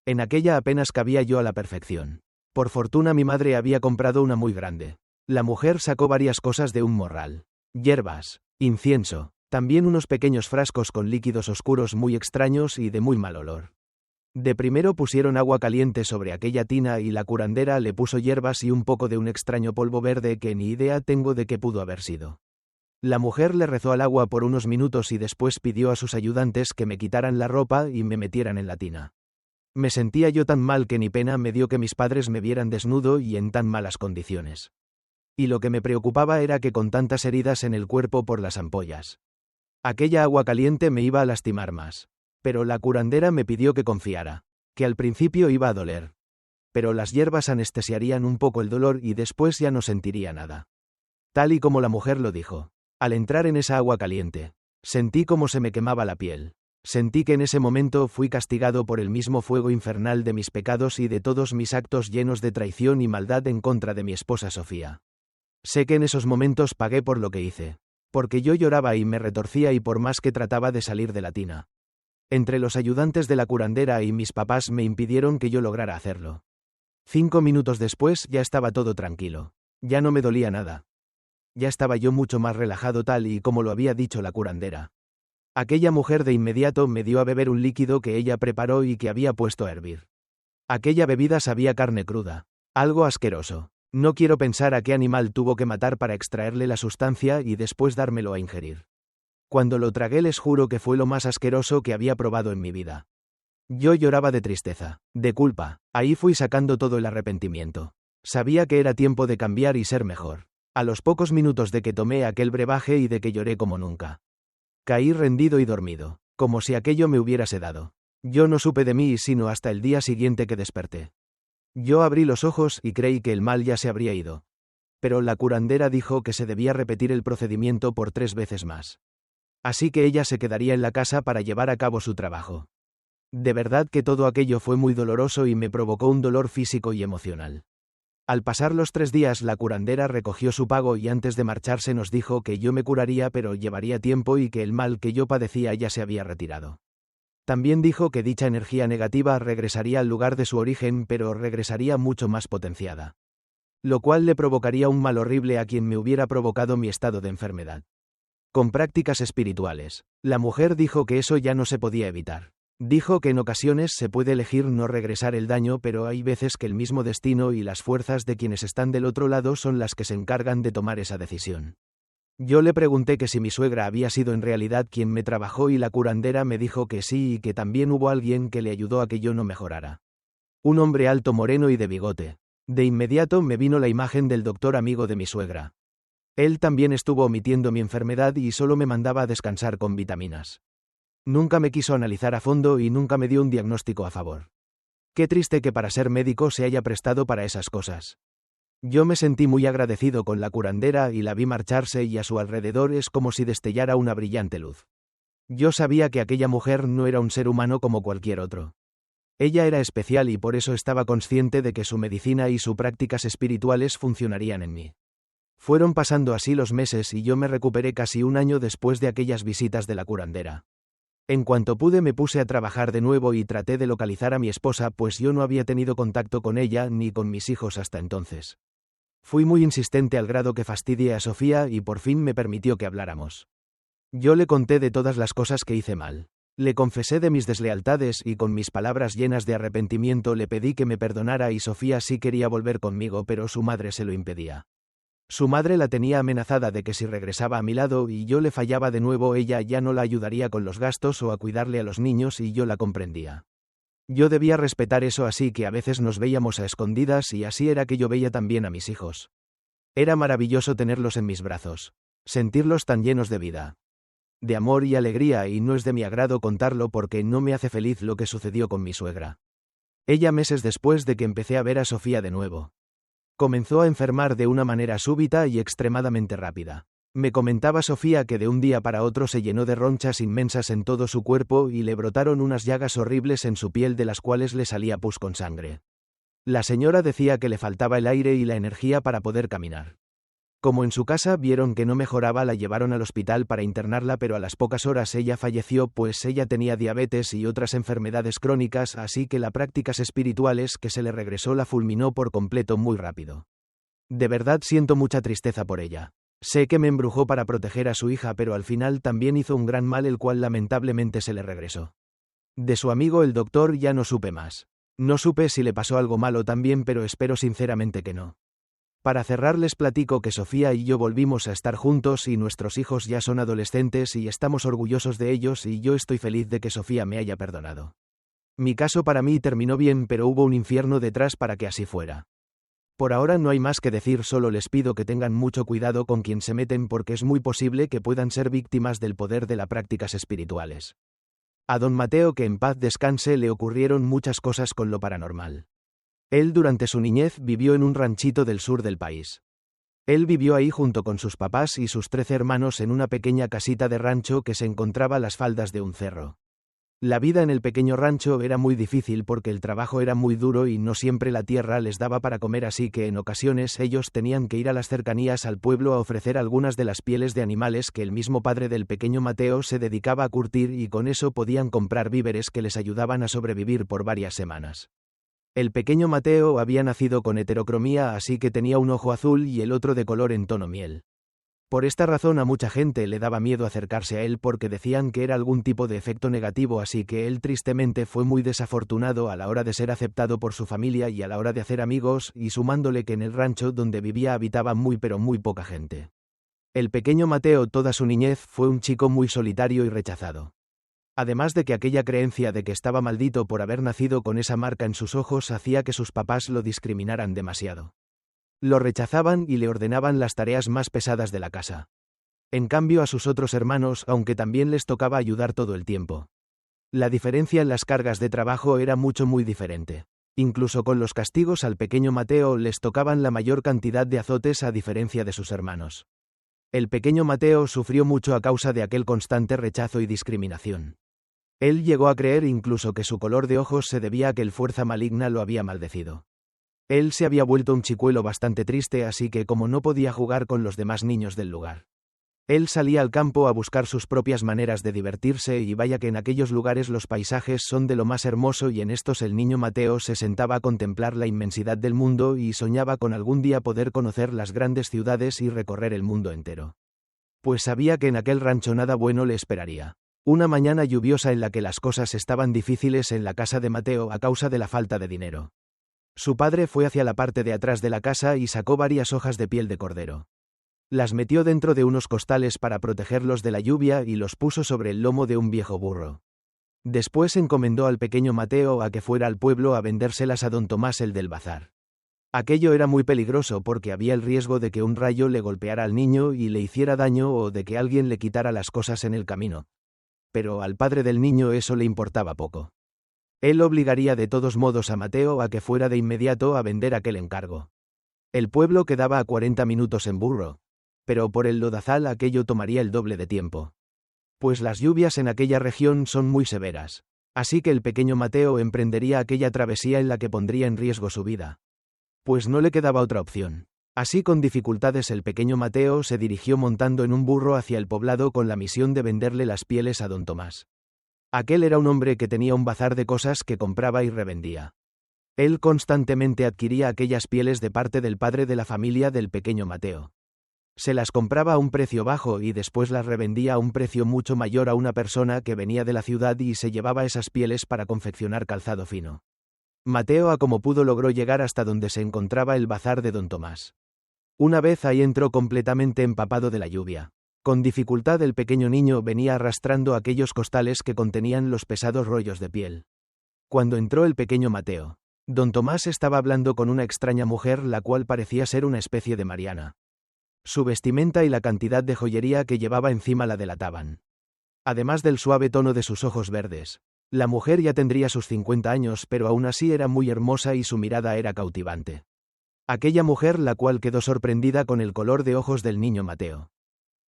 En aquella apenas cabía yo a la perfección. Por fortuna mi madre había comprado una muy grande. La mujer sacó varias cosas de un morral. Hierbas, incienso, también unos pequeños frascos con líquidos oscuros muy extraños y de muy mal olor. De primero pusieron agua caliente sobre aquella tina y la curandera le puso hierbas y un poco de un extraño polvo verde que ni idea tengo de qué pudo haber sido. La mujer le rezó al agua por unos minutos y después pidió a sus ayudantes que me quitaran la ropa y me metieran en la tina. Me sentía yo tan mal que ni pena me dio que mis padres me vieran desnudo y en tan malas condiciones. Y lo que me preocupaba era que con tantas heridas en el cuerpo por las ampollas. Aquella agua caliente me iba a lastimar más. Pero la curandera me pidió que confiara, que al principio iba a doler. Pero las hierbas anestesiarían un poco el dolor y después ya no sentiría nada. Tal y como la mujer lo dijo. Al entrar en esa agua caliente, sentí como se me quemaba la piel. Sentí que en ese momento fui castigado por el mismo fuego infernal de mis pecados y de todos mis actos llenos de traición y maldad en contra de mi esposa Sofía. Sé que en esos momentos pagué por lo que hice. Porque yo lloraba y me retorcía y por más que trataba de salir de la tina. Entre los ayudantes de la curandera y mis papás me impidieron que yo lograra hacerlo. 5 minutos después ya estaba todo tranquilo. Ya no me dolía nada. Ya estaba yo mucho más relajado tal y como lo había dicho la curandera. Aquella mujer de inmediato me dio a beber un líquido que ella preparó y que había puesto a hervir. Aquella bebida sabía carne cruda. Algo asqueroso. No quiero pensar a qué animal tuvo que matar para extraerle la sustancia y después dármelo a ingerir. Cuando lo tragué les juro que fue lo más asqueroso que había probado en mi vida. Yo lloraba de tristeza, de culpa, ahí fui sacando todo el arrepentimiento. Sabía que era tiempo de cambiar y ser mejor. A los pocos minutos de que tomé aquel brebaje y de que lloré como nunca. Caí rendido y dormido, como si aquello me hubiera sedado. Yo no supe de mí sino hasta el día siguiente que desperté. Yo abrí los ojos y creí que el mal ya se habría ido. Pero la curandera dijo que se debía repetir el procedimiento por 3 veces más. Así que ella se quedaría en la casa para llevar a cabo su trabajo. De verdad que todo aquello fue muy doloroso y me provocó un dolor físico y emocional. Al pasar los 3 días la curandera recogió su pago y antes de marcharse nos dijo que yo me curaría pero llevaría tiempo y que el mal que yo padecía ya se había retirado. También dijo que dicha energía negativa regresaría al lugar de su origen pero regresaría mucho más potenciada. Lo cual le provocaría un mal horrible a quien me hubiera provocado mi estado de enfermedad. Con prácticas espirituales. La mujer dijo que eso ya no se podía evitar. Dijo que en ocasiones se puede elegir no regresar el daño, pero hay veces que el mismo destino y las fuerzas de quienes están del otro lado son las que se encargan de tomar esa decisión. Yo le pregunté que si mi suegra había sido en realidad quien me trabajó y la curandera me dijo que sí y que también hubo alguien que le ayudó a que yo no mejorara. Un hombre alto moreno y de bigote. De inmediato me vino la imagen del doctor amigo de mi suegra. Él también estuvo omitiendo mi enfermedad y solo me mandaba a descansar con vitaminas. Nunca me quiso analizar a fondo y nunca me dio un diagnóstico a favor. Qué triste que para ser médico se haya prestado para esas cosas. Yo me sentí muy agradecido con la curandera y la vi marcharse y a su alrededor es como si destellara una brillante luz. Yo sabía que aquella mujer no era un ser humano como cualquier otro. Ella era especial y por eso estaba consciente de que su medicina y sus prácticas espirituales funcionarían en mí. Fueron pasando así los meses y yo me recuperé casi un año después de aquellas visitas de la curandera. En cuanto pude me puse a trabajar de nuevo y traté de localizar a mi esposa, pues yo no había tenido contacto con ella ni con mis hijos hasta entonces. Fui muy insistente al grado que fastidié a Sofía y por fin me permitió que habláramos. Yo le conté de todas las cosas que hice mal. Le confesé de mis deslealtades y con mis palabras llenas de arrepentimiento le pedí que me perdonara y Sofía sí quería volver conmigo, pero su madre se lo impedía. Su madre la tenía amenazada de que si regresaba a mi lado y yo le fallaba de nuevo ella ya no la ayudaría con los gastos o a cuidarle a los niños y yo la comprendía. Yo debía respetar eso, así que a veces nos veíamos a escondidas y así era que yo veía también a mis hijos. Era maravilloso tenerlos en mis brazos. Sentirlos tan llenos de vida. De amor y alegría, y no es de mi agrado contarlo porque no me hace feliz lo que sucedió con mi suegra. Ella meses después de que empecé a ver a Sofía de nuevo. Comenzó a enfermar de una manera súbita y extremadamente rápida. Me comentaba Sofía que de un día para otro se llenó de ronchas inmensas en todo su cuerpo y le brotaron unas llagas horribles en su piel de las cuales le salía pus con sangre. La señora decía que le faltaba el aire y la energía para poder caminar. Como en su casa vieron que no mejoraba, la llevaron al hospital para internarla, pero a las pocas horas ella falleció, pues ella tenía diabetes y otras enfermedades crónicas, así que las prácticas espirituales que se le regresó la fulminó por completo muy rápido. De verdad siento mucha tristeza por ella. Sé que me embrujó para proteger a su hija, pero al final también hizo un gran mal, el cual lamentablemente se le regresó. De su amigo el doctor ya no supe más. No supe si le pasó algo malo también, pero espero sinceramente que no. Para cerrar les platico que Sofía y yo volvimos a estar juntos y nuestros hijos ya son adolescentes y estamos orgullosos de ellos y yo estoy feliz de que Sofía me haya perdonado. Mi caso para mí terminó bien, pero hubo un infierno detrás para que así fuera. Por ahora no hay más que decir, solo les pido que tengan mucho cuidado con quien se meten porque es muy posible que puedan ser víctimas del poder de las prácticas espirituales. A don Mateo, que en paz descanse, le ocurrieron muchas cosas con lo paranormal. Él durante su niñez vivió en un ranchito del sur del país. Él vivió ahí junto con sus papás y sus 13 hermanos en una pequeña casita de rancho que se encontraba a las faldas de un cerro. La vida en el pequeño rancho era muy difícil porque el trabajo era muy duro y no siempre la tierra les daba para comer, así que en ocasiones ellos tenían que ir a las cercanías al pueblo a ofrecer algunas de las pieles de animales que el mismo padre del pequeño Mateo se dedicaba a curtir, y con eso podían comprar víveres que les ayudaban a sobrevivir por varias semanas. El pequeño Mateo había nacido con heterocromía, así que tenía un ojo azul y el otro de color en tono miel. Por esta razón a mucha gente le daba miedo acercarse a él porque decían que era algún tipo de efecto negativo, así que él tristemente fue muy desafortunado a la hora de ser aceptado por su familia y a la hora de hacer amigos, y sumándole que en el rancho donde vivía habitaba muy pero muy poca gente. El pequeño Mateo toda su niñez fue un chico muy solitario y rechazado. Además de que aquella creencia de que estaba maldito por haber nacido con esa marca en sus ojos hacía que sus papás lo discriminaran demasiado. Lo rechazaban y le ordenaban las tareas más pesadas de la casa. En cambio a sus otros hermanos, aunque también les tocaba ayudar todo el tiempo. La diferencia en las cargas de trabajo era muy diferente. Incluso con los castigos al pequeño Mateo les tocaban la mayor cantidad de azotes a diferencia de sus hermanos. El pequeño Mateo sufrió mucho a causa de aquel constante rechazo y discriminación. Él llegó a creer incluso que su color de ojos se debía a que el fuerza maligna lo había maldecido. Él se había vuelto un chicuelo bastante triste, así que como no podía jugar con los demás niños del lugar, él salía al campo a buscar sus propias maneras de divertirse, y vaya que en aquellos lugares los paisajes son de lo más hermoso, y en estos el niño Mateo se sentaba a contemplar la inmensidad del mundo y soñaba con algún día poder conocer las grandes ciudades y recorrer el mundo entero. Pues sabía que en aquel rancho nada bueno le esperaría. Una mañana lluviosa en la que las cosas estaban difíciles en la casa de Mateo a causa de la falta de dinero. Su padre fue hacia la parte de atrás de la casa y sacó varias hojas de piel de cordero. Las metió dentro de unos costales para protegerlos de la lluvia y los puso sobre el lomo de un viejo burro. Después encomendó al pequeño Mateo a que fuera al pueblo a vendérselas a don Tomás, el del bazar. Aquello era muy peligroso porque había el riesgo de que un rayo le golpeara al niño y le hiciera daño, o de que alguien le quitara las cosas en el camino. pero al padre del niño eso le importaba poco. Él obligaría de todos modos a Mateo a que fuera de inmediato a vender aquel encargo. El pueblo quedaba a 40 minutos en burro, pero por el lodazal aquello tomaría el doble de tiempo. Pues las lluvias en aquella región son muy severas, así que el pequeño Mateo emprendería aquella travesía en la que pondría en riesgo su vida. Pues no le quedaba otra opción. Así con dificultades el pequeño Mateo se dirigió montando en un burro hacia el poblado con la misión de venderle las pieles a don Tomás. Aquel era un hombre que tenía un bazar de cosas que compraba y revendía. Él constantemente adquiría aquellas pieles de parte del padre de la familia del pequeño Mateo. Se las compraba a un precio bajo y después las revendía a un precio mucho mayor a una persona que venía de la ciudad y se llevaba esas pieles para confeccionar calzado fino. Mateo a como pudo logró llegar hasta donde se encontraba el bazar de don Tomás. Una vez ahí entró completamente empapado de la lluvia. Con dificultad el pequeño niño venía arrastrando aquellos costales que contenían los pesados rollos de piel. Cuando entró el pequeño Mateo, don Tomás estaba hablando con una extraña mujer la cual parecía ser una especie de Mariana. Su vestimenta y la cantidad de joyería que llevaba encima la delataban. Además del suave tono de sus ojos verdes, la mujer ya tendría sus 50 años pero aún así era muy hermosa y su mirada era cautivante. Aquella mujer la cual quedó sorprendida con el color de ojos del niño Mateo.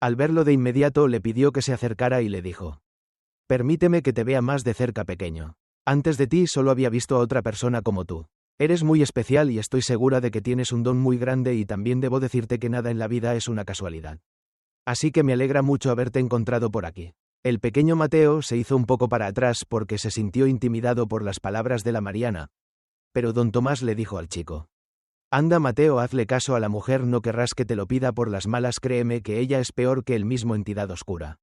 Al verlo de inmediato le pidió que se acercara y le dijo: «Permíteme que te vea más de cerca, pequeño. Antes de ti solo había visto a otra persona como tú. Eres muy especial y estoy segura de que tienes un don muy grande y también debo decirte que nada en la vida es una casualidad. Así que me alegra mucho haberte encontrado por aquí». El pequeño Mateo se hizo un poco para atrás porque se sintió intimidado por las palabras de la Mariana. Pero don Tomás le dijo al chico: «Anda, Mateo, hazle caso a la mujer, no querrás que te lo pida por las malas, créeme que ella es peor que el mismo entidad oscura».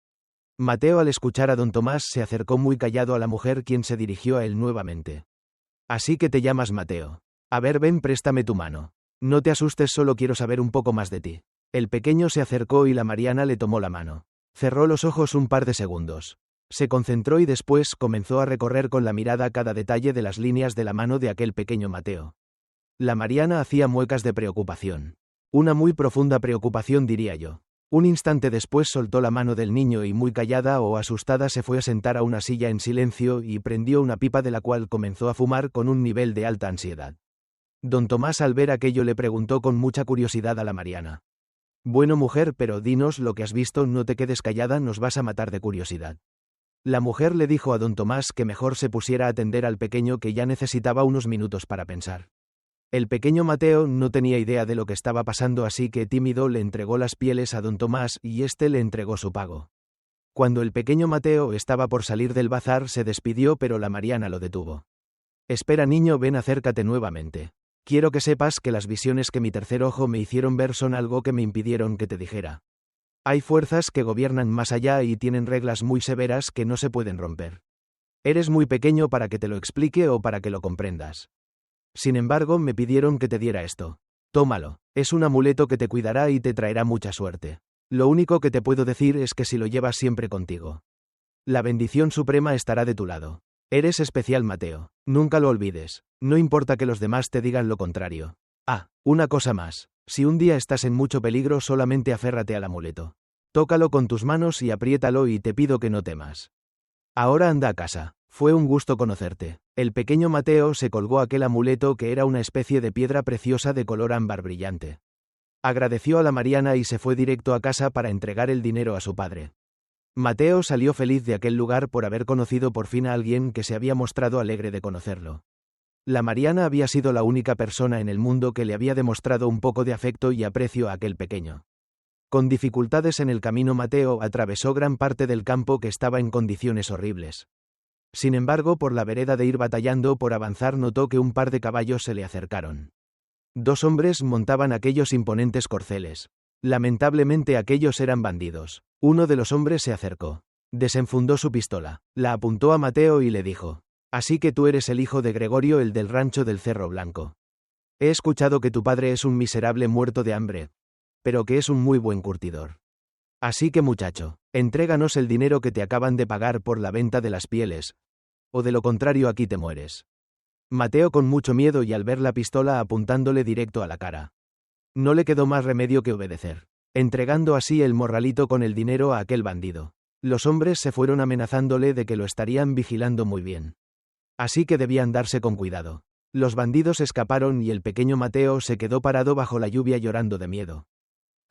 Mateo al escuchar a don Tomás se acercó muy callado a la mujer, quien se dirigió a él nuevamente. «Así que te llamas Mateo. A ver, ven, préstame tu mano. No te asustes, solo quiero saber un poco más de ti». El pequeño se acercó y la Mariana le tomó la mano. Cerró los ojos un par de segundos. Se concentró y después comenzó a recorrer con la mirada cada detalle de las líneas de la mano de aquel pequeño Mateo. La Mariana hacía muecas de preocupación. Una muy profunda preocupación, diría yo. Un instante después soltó la mano del niño y muy callada o asustada se fue a sentar a una silla en silencio y prendió una pipa de la cual comenzó a fumar con un nivel de alta ansiedad. Don Tomás al ver aquello le preguntó con mucha curiosidad a la Mariana: «Bueno, mujer, pero dinos lo que has visto, no te quedes callada, nos vas a matar de curiosidad». La mujer le dijo a don Tomás que mejor se pusiera a atender al pequeño, que ya necesitaba unos minutos para pensar. El pequeño Mateo no tenía idea de lo que estaba pasando, así que tímido le entregó las pieles a don Tomás y éste le entregó su pago. Cuando el pequeño Mateo estaba por salir del bazar se despidió, pero la Mariana lo detuvo. «Espera, niño, ven, acércate nuevamente. Quiero que sepas que las visiones que mi tercer ojo me hicieron ver son algo que me impidieron que te dijera. Hay fuerzas que gobiernan más allá y tienen reglas muy severas que no se pueden romper. Eres muy pequeño para que te lo explique o para que lo comprendas. Sin embargo, me pidieron que te diera esto. Tómalo, es un amuleto que te cuidará y te traerá mucha suerte. Lo único que te puedo decir es que si lo llevas siempre contigo, la bendición suprema estará de tu lado. Eres especial, Mateo, nunca lo olvides, no importa que los demás te digan lo contrario. Ah, una cosa más, si un día estás en mucho peligro solamente aférrate al amuleto. Tócalo con tus manos y apriétalo y te pido que no temas. Ahora anda a casa. Fue un gusto conocerte». El pequeño Mateo se colgó aquel amuleto, que era una especie de piedra preciosa de color ámbar brillante. Agradeció a la Mariana y se fue directo a casa para entregar el dinero a su padre. Mateo salió feliz de aquel lugar por haber conocido por fin a alguien que se había mostrado alegre de conocerlo. La Mariana había sido la única persona en el mundo que le había demostrado un poco de afecto y aprecio a aquel pequeño. Con dificultades en el camino, Mateo atravesó gran parte del campo, que estaba en condiciones horribles. Sin embargo, por la vereda de ir batallando por avanzar, notó que un par de caballos se le acercaron. 2 hombres montaban aquellos imponentes corceles. Lamentablemente aquellos eran bandidos. Uno de los hombres se acercó. Desenfundó su pistola, la apuntó a Mateo y le dijo: «Así que tú eres el hijo de Gregorio, el del rancho del Cerro Blanco. He escuchado que tu padre es un miserable muerto de hambre, pero que es un muy buen curtidor. Así que, muchacho, entréganos el dinero que te acaban de pagar por la venta de las pieles, o de lo contrario aquí te mueres». Mateo, con mucho miedo y al ver la pistola apuntándole directo a la cara, no le quedó más remedio que obedecer, entregando así el morralito con el dinero a aquel bandido. Los hombres se fueron amenazándole de que lo estarían vigilando muy bien. Así que debía andarse con cuidado. Los bandidos escaparon y el pequeño Mateo se quedó parado bajo la lluvia llorando de miedo.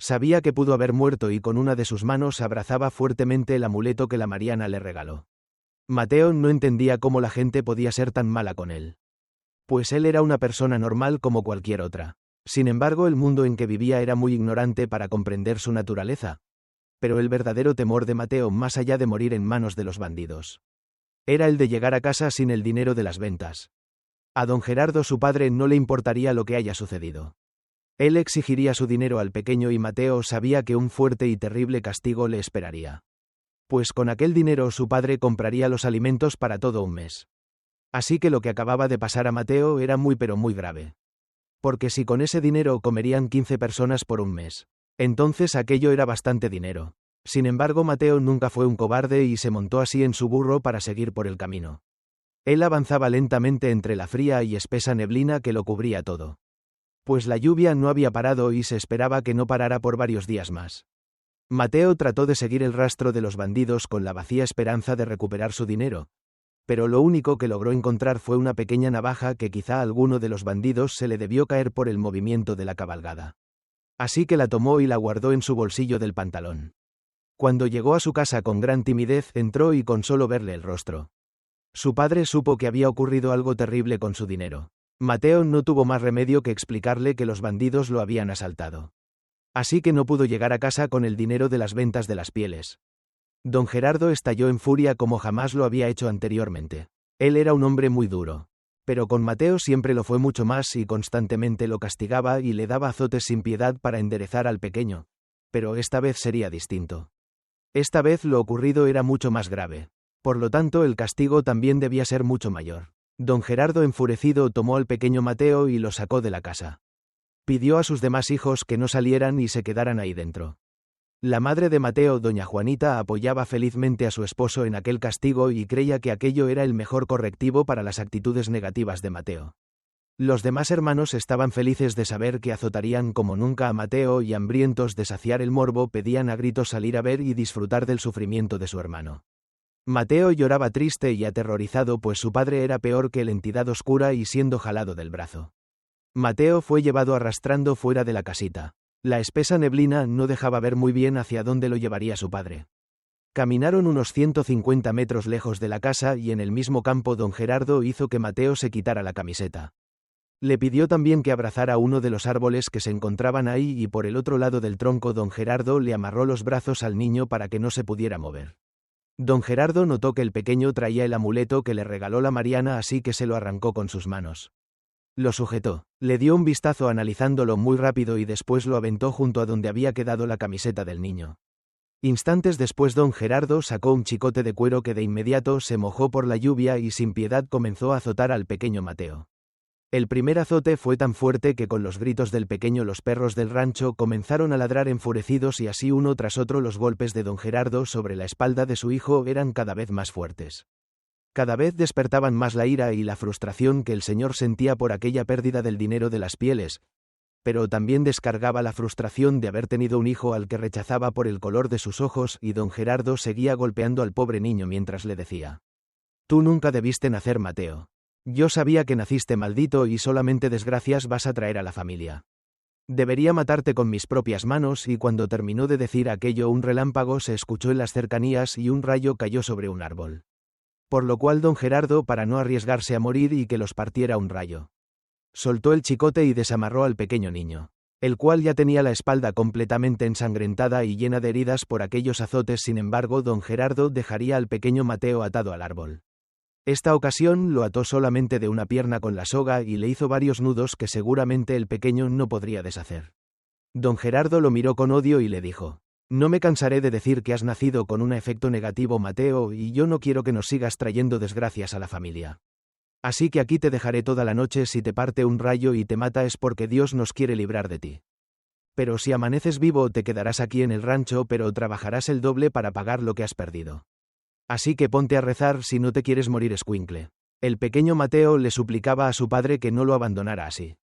Sabía que pudo haber muerto y con una de sus manos abrazaba fuertemente el amuleto que la Mariana le regaló. Mateo no entendía cómo la gente podía ser tan mala con él. Pues él era una persona normal como cualquier otra. Sin embargo, el mundo en que vivía era muy ignorante para comprender su naturaleza. Pero el verdadero temor de Mateo, más allá de morir en manos de los bandidos, era el de llegar a casa sin el dinero de las ventas. A don Gerardo, su padre, no le importaría lo que haya sucedido. Él exigiría su dinero al pequeño y Mateo sabía que un fuerte y terrible castigo le esperaría. Pues con aquel dinero su padre compraría los alimentos para todo un mes. Así que lo que acababa de pasar a Mateo era muy pero muy grave. Porque si con ese dinero comerían 15 personas por un mes, entonces aquello era bastante dinero. Sin embargo, Mateo nunca fue un cobarde y se montó así en su burro para seguir por el camino. Él avanzaba lentamente entre la fría y espesa neblina que lo cubría todo. Pues la lluvia no había parado y se esperaba que no parara por varios días más. Mateo trató de seguir el rastro de los bandidos con la vacía esperanza de recuperar su dinero, pero lo único que logró encontrar fue una pequeña navaja que quizá a alguno de los bandidos se le debió caer por el movimiento de la cabalgada. Así que la tomó y la guardó en su bolsillo del pantalón. Cuando llegó a su casa con gran timidez, entró y con solo verle el rostro, su padre supo que había ocurrido algo terrible con su dinero. Mateo no tuvo más remedio que explicarle que los bandidos lo habían asaltado. Así que no pudo llegar a casa con el dinero de las ventas de las pieles. Don Gerardo estalló en furia como jamás lo había hecho anteriormente. Él era un hombre muy duro. Pero con Mateo siempre lo fue mucho más y constantemente lo castigaba y le daba azotes sin piedad para enderezar al pequeño. Pero esta vez sería distinto. Esta vez lo ocurrido era mucho más grave. Por lo tanto, el castigo también debía ser mucho mayor. Don Gerardo, enfurecido, tomó al pequeño Mateo y lo sacó de la casa. Pidió a sus demás hijos que no salieran y se quedaran ahí dentro. La madre de Mateo, doña Juanita, apoyaba felizmente a su esposo en aquel castigo y creía que aquello era el mejor correctivo para las actitudes negativas de Mateo. Los demás hermanos estaban felices de saber que azotarían como nunca a Mateo y, hambrientos de saciar el morbo, pedían a gritos salir a ver y disfrutar del sufrimiento de su hermano. Mateo lloraba triste y aterrorizado, pues su padre era peor que la entidad oscura y siendo jalado del brazo. Mateo fue llevado arrastrando fuera de la casita. La espesa neblina no dejaba ver muy bien hacia dónde lo llevaría su padre. Caminaron unos 150 metros lejos de la casa y en el mismo campo don Gerardo hizo que Mateo se quitara la camiseta. Le pidió también que abrazara uno de los árboles que se encontraban ahí y por el otro lado del tronco don Gerardo le amarró los brazos al niño para que no se pudiera mover. Don Gerardo notó que el pequeño traía el amuleto que le regaló la Mariana, así que se lo arrancó con sus manos. Lo sujetó, le dio un vistazo analizándolo muy rápido y después lo aventó junto a donde había quedado la camiseta del niño. Instantes después don Gerardo sacó un chicote de cuero que de inmediato se mojó por la lluvia y sin piedad comenzó a azotar al pequeño Mateo. El primer azote fue tan fuerte que con los gritos del pequeño los perros del rancho comenzaron a ladrar enfurecidos y así uno tras otro los golpes de don Gerardo sobre la espalda de su hijo eran cada vez más fuertes. Cada vez despertaban más la ira y la frustración que el señor sentía por aquella pérdida del dinero de las pieles, pero también descargaba la frustración de haber tenido un hijo al que rechazaba por el color de sus ojos y don Gerardo seguía golpeando al pobre niño mientras le decía: «Tú nunca debiste nacer, Mateo. Yo sabía que naciste maldito y solamente desgracias vas a traer a la familia. Debería matarte con mis propias manos», y cuando terminó de decir aquello un relámpago se escuchó en las cercanías y un rayo cayó sobre un árbol. Por lo cual don Gerardo, para no arriesgarse a morir y que los partiera un rayo, soltó el chicote y desamarró al pequeño niño, el cual ya tenía la espalda completamente ensangrentada y llena de heridas por aquellos azotes. Sin embargo, don Gerardo dejaría al pequeño Mateo atado al árbol. Esta ocasión lo ató solamente de una pierna con la soga y le hizo varios nudos que seguramente el pequeño no podría deshacer. Don Gerardo lo miró con odio y le dijo: «No me cansaré de decir que has nacido con un efecto negativo, Mateo, y yo no quiero que nos sigas trayendo desgracias a la familia. Así que aquí te dejaré toda la noche. Si te parte un rayo y te mata es porque Dios nos quiere librar de ti. Pero si amaneces vivo te quedarás aquí en el rancho, pero trabajarás el doble para pagar lo que has perdido. Así que ponte a rezar si no te quieres morir, escuincle». El pequeño Mateo le suplicaba a su padre que no lo abandonara así.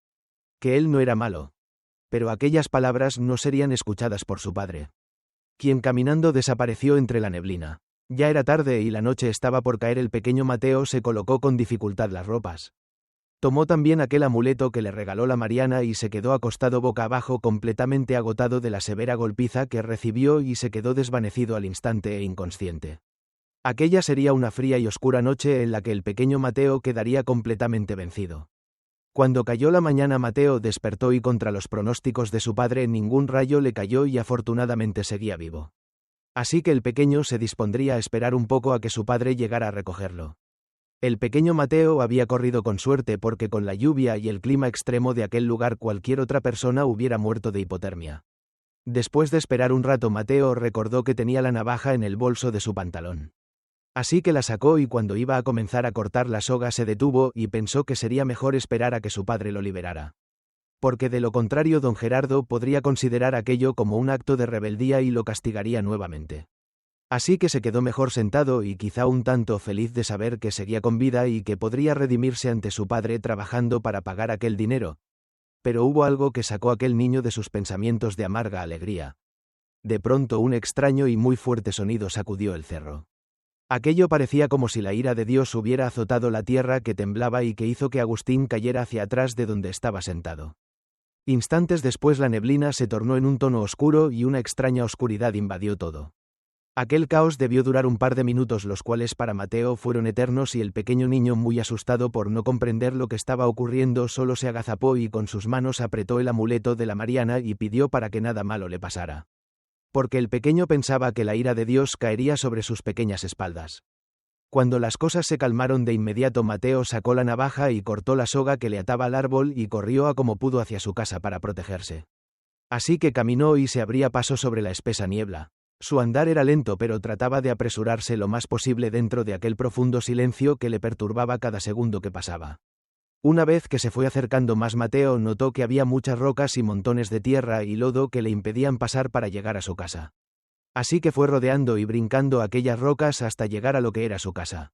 Que él no era malo. Pero aquellas palabras no serían escuchadas por su padre. quien caminando desapareció entre la neblina. Ya era tarde y la noche estaba por caer. El pequeño Mateo se colocó con dificultad las ropas. Tomó también aquel amuleto que le regaló la Mariana y se quedó acostado boca abajo completamente agotado de la severa golpiza que recibió y se quedó desvanecido al instante e inconsciente. Aquella sería una fría y oscura noche en la que el pequeño Mateo quedaría completamente vencido. Cuando cayó la mañana Mateo despertó y contra los pronósticos de su padre ningún rayo le cayó y afortunadamente seguía vivo. Así que el pequeño se dispondría a esperar un poco a que su padre llegara a recogerlo. El pequeño Mateo había corrido con suerte porque con la lluvia y el clima extremo de aquel lugar cualquier otra persona hubiera muerto de hipotermia. Después de esperar un rato Mateo recordó que tenía la navaja en el bolso de su pantalón. Así que la sacó y cuando iba a comenzar a cortar la soga se detuvo y pensó que sería mejor esperar a que su padre lo liberara. Porque de lo contrario don Gerardo podría considerar aquello como un acto de rebeldía y lo castigaría nuevamente. Así que se quedó mejor sentado y quizá un tanto feliz de saber que seguía con vida y que podría redimirse ante su padre trabajando para pagar aquel dinero. Pero hubo algo que sacó a aquel niño de sus pensamientos de amarga alegría. De pronto un extraño y muy fuerte sonido sacudió el cerro. Aquello parecía como si la ira de Dios hubiera azotado la tierra que temblaba y que hizo que Agustín cayera hacia atrás de donde estaba sentado. Instantes después la neblina se tornó en un tono oscuro y una extraña oscuridad invadió todo. Aquel caos debió durar un par de minutos, los cuales para Mateo fueron eternos, y el pequeño niño, muy asustado por no comprender lo que estaba ocurriendo, solo se agazapó y con sus manos apretó el amuleto de la Mariana y pidió para que nada malo le pasara. Porque el pequeño pensaba que la ira de Dios caería sobre sus pequeñas espaldas. Cuando las cosas se calmaron de inmediato Mateo sacó la navaja y cortó la soga que le ataba al árbol y corrió a como pudo hacia su casa para protegerse. Así que caminó y se abría paso sobre la espesa niebla. Su andar era lento pero trataba de apresurarse lo más posible dentro de aquel profundo silencio que le perturbaba cada segundo que pasaba. Una vez que se fue acercando más Mateo notó que había muchas rocas y montones de tierra y lodo que le impedían pasar para llegar a su casa. Así que fue rodeando y brincando aquellas rocas hasta llegar a lo que era su casa,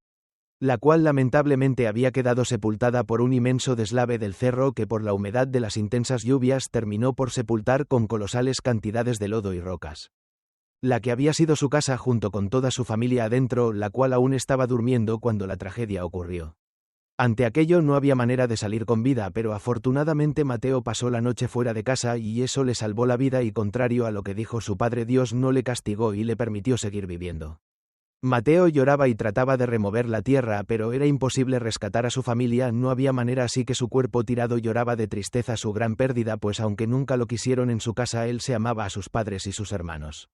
la cual lamentablemente había quedado sepultada por un inmenso deslave del cerro que por la humedad de las intensas lluvias terminó por sepultar con colosales cantidades de lodo y rocas. La que había sido su casa junto con toda su familia adentro, la cual aún estaba durmiendo cuando la tragedia ocurrió. Ante aquello no había manera de salir con vida, pero afortunadamente Mateo pasó la noche fuera de casa y eso le salvó la vida y, contrario a lo que dijo su padre, Dios no le castigó y le permitió seguir viviendo. Mateo lloraba y trataba de remover la tierra, pero era imposible rescatar a su familia, no había manera, así que su cuerpo tirado lloraba de tristeza su gran pérdida, pues aunque nunca lo quisieron en su casa, él se amaba a sus padres y sus hermanos.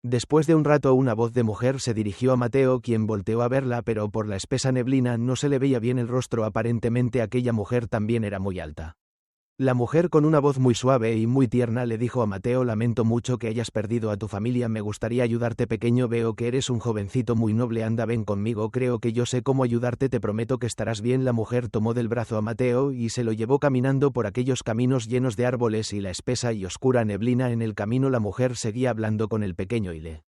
Después de un rato una voz de mujer se dirigió a Mateo, quien volteó a verla, pero por la espesa neblina no se le veía bien el rostro. Aparentemente aquella mujer también era muy alta. La mujer, con una voz muy suave y muy tierna, le dijo a Mateo: lamento mucho que hayas perdido a tu familia, me gustaría ayudarte, pequeño, veo que eres un jovencito muy noble, anda, ven conmigo, creo que yo sé cómo ayudarte, te prometo que estarás bien. La mujer tomó del brazo a Mateo y se lo llevó caminando por aquellos caminos llenos de árboles y la espesa y oscura neblina. En el camino la mujer seguía hablando con el pequeño y le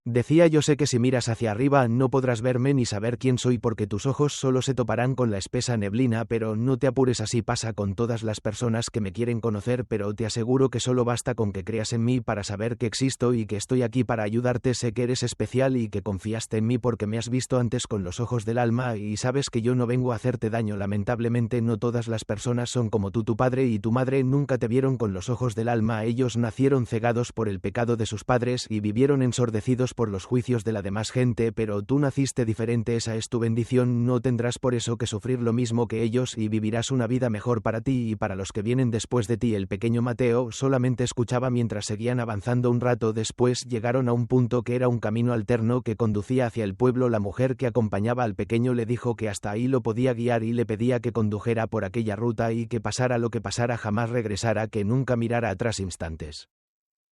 decía: yo sé que si miras hacia arriba no podrás verme ni saber quién soy porque tus ojos solo se toparán con la espesa neblina, pero no te apures, así pasa con todas las personas que me quieren conocer, pero te aseguro que solo basta con que creas en mí para saber que existo y que estoy aquí para ayudarte. Sé que eres especial y que confiaste en mí porque me has visto antes con los ojos del alma y sabes que yo no vengo a hacerte daño. Lamentablemente no todas las personas son como tú, tu padre y tu madre nunca te vieron con los ojos del alma, ellos nacieron cegados por el pecado de sus padres y vivieron ensordecidos por los juicios de la demás gente, pero tú naciste diferente, esa es tu bendición, no tendrás por eso que sufrir lo mismo que ellos y vivirás una vida mejor para ti y para los que vienen después de ti. El pequeño Mateo solamente escuchaba mientras seguían avanzando. Un rato después llegaron a un punto que era un camino alterno que conducía hacia el pueblo. La mujer que acompañaba al pequeño le dijo que hasta ahí lo podía guiar y le pedía que condujera por aquella ruta y que pasara lo que pasara jamás regresara, que nunca mirara atrás instantes.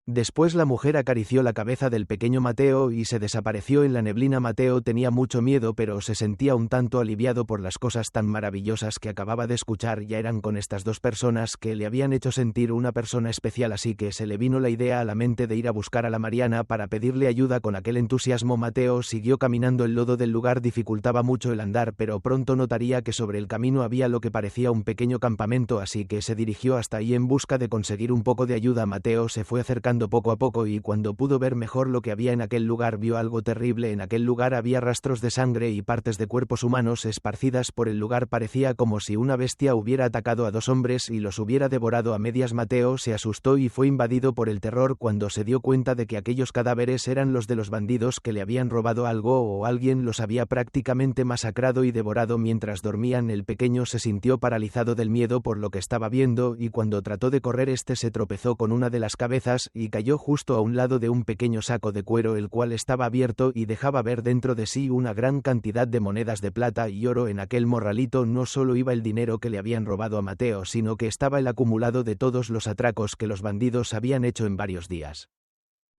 Después la mujer acarició la cabeza del pequeño Mateo y se desapareció en la neblina. Mateo tenía mucho miedo, pero se sentía un tanto aliviado por las cosas tan maravillosas que acababa de escuchar. Ya eran con estas dos personas que le habían hecho sentir una persona especial, así que se le vino la idea a la mente de ir a buscar a la Mariana para pedirle ayuda. Con aquel entusiasmo Mateo siguió caminando. El lodo del lugar dificultaba mucho el andar, pero pronto notaría que sobre el camino había lo que parecía un pequeño campamento, así que se dirigió hasta ahí en busca de conseguir un poco de ayuda. Mateo se fue acercando avanzando poco a poco y cuando pudo ver mejor lo que había en aquel lugar vio algo terrible. En aquel lugar había rastros de sangre y partes de cuerpos humanos esparcidas por el lugar. Parecía como si una bestia hubiera atacado a dos hombres y los hubiera devorado a medias. Mateo se asustó y fue invadido por el terror cuando se dio cuenta de que aquellos cadáveres eran los de los bandidos que le habían robado algo o alguien los había prácticamente masacrado y devorado mientras dormían. El pequeño se sintió paralizado del miedo por lo que estaba viendo y cuando trató de correr se tropezó con una de las cabezas y cayó justo a un lado de un pequeño saco de cuero el cual estaba abierto y dejaba ver dentro de sí una gran cantidad de monedas de plata y oro. En aquel morralito no solo iba el dinero que le habían robado a Mateo, sino que estaba el acumulado de todos los atracos que los bandidos habían hecho en varios días.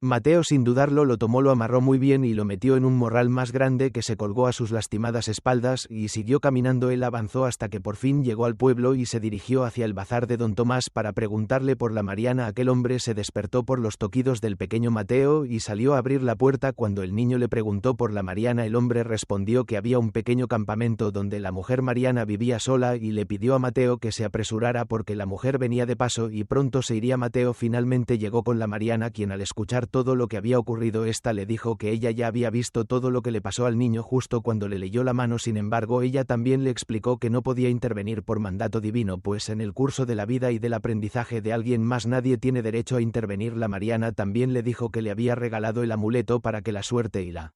Mateo sin dudarlo lo tomó, lo amarró muy bien y lo metió en un morral más grande que se colgó a sus lastimadas espaldas y siguió caminando. Él avanzó hasta que por fin llegó al pueblo y se dirigió hacia el bazar de don Tomás para preguntarle por la Mariana. Aquel hombre se despertó por los toquidos del pequeño Mateo y salió a abrir la puerta. Cuando el niño le preguntó por la Mariana, el hombre respondió que había un pequeño campamento donde la mujer Mariana vivía sola y le pidió a Mateo que se apresurara porque la mujer venía de paso y pronto se iría. Mateo finalmente llegó con la Mariana, quien al escuchar todo lo que había ocurrido, esta le dijo que ella ya había visto todo lo que le pasó al niño justo cuando le leyó la mano. Sin embargo, ella también le explicó que no podía intervenir por mandato divino, pues en el curso de la vida y del aprendizaje de alguien más nadie tiene derecho a intervenir. La Mariana también le dijo que le había regalado el amuleto para que la suerte y la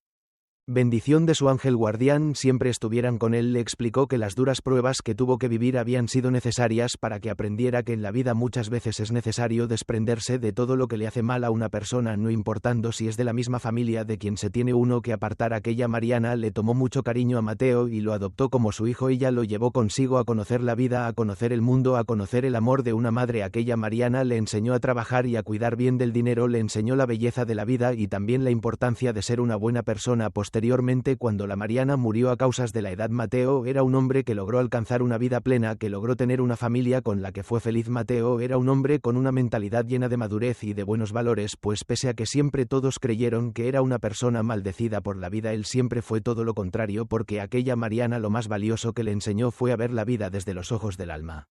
bendición de su ángel guardián siempre estuvieran con él. Le explicó que las duras pruebas que tuvo que vivir habían sido necesarias para que aprendiera que en la vida muchas veces es necesario desprenderse de todo lo que le hace mal a una persona, no importando si es de la misma familia de quien se tiene uno que apartar. Aquella Mariana le tomó mucho cariño a Mateo y lo adoptó como su hijo. Ella lo llevó consigo a conocer la vida, a conocer el mundo, a conocer el amor de una madre. Aquella Mariana le enseñó a trabajar y a cuidar bien del dinero, le enseñó la belleza de la vida y también la importancia de ser una buena persona. Posteriormente, cuando la Mariana murió a causas de la edad, Mateo era un hombre que logró alcanzar una vida plena, que logró tener una familia con la que fue feliz. Mateo era un hombre con una mentalidad llena de madurez y de buenos valores, pues pese a que siempre todos creyeron que era una persona maldecida por la vida, él siempre fue todo lo contrario, porque aquella Mariana lo más valioso que le enseñó fue a ver la vida desde los ojos del alma.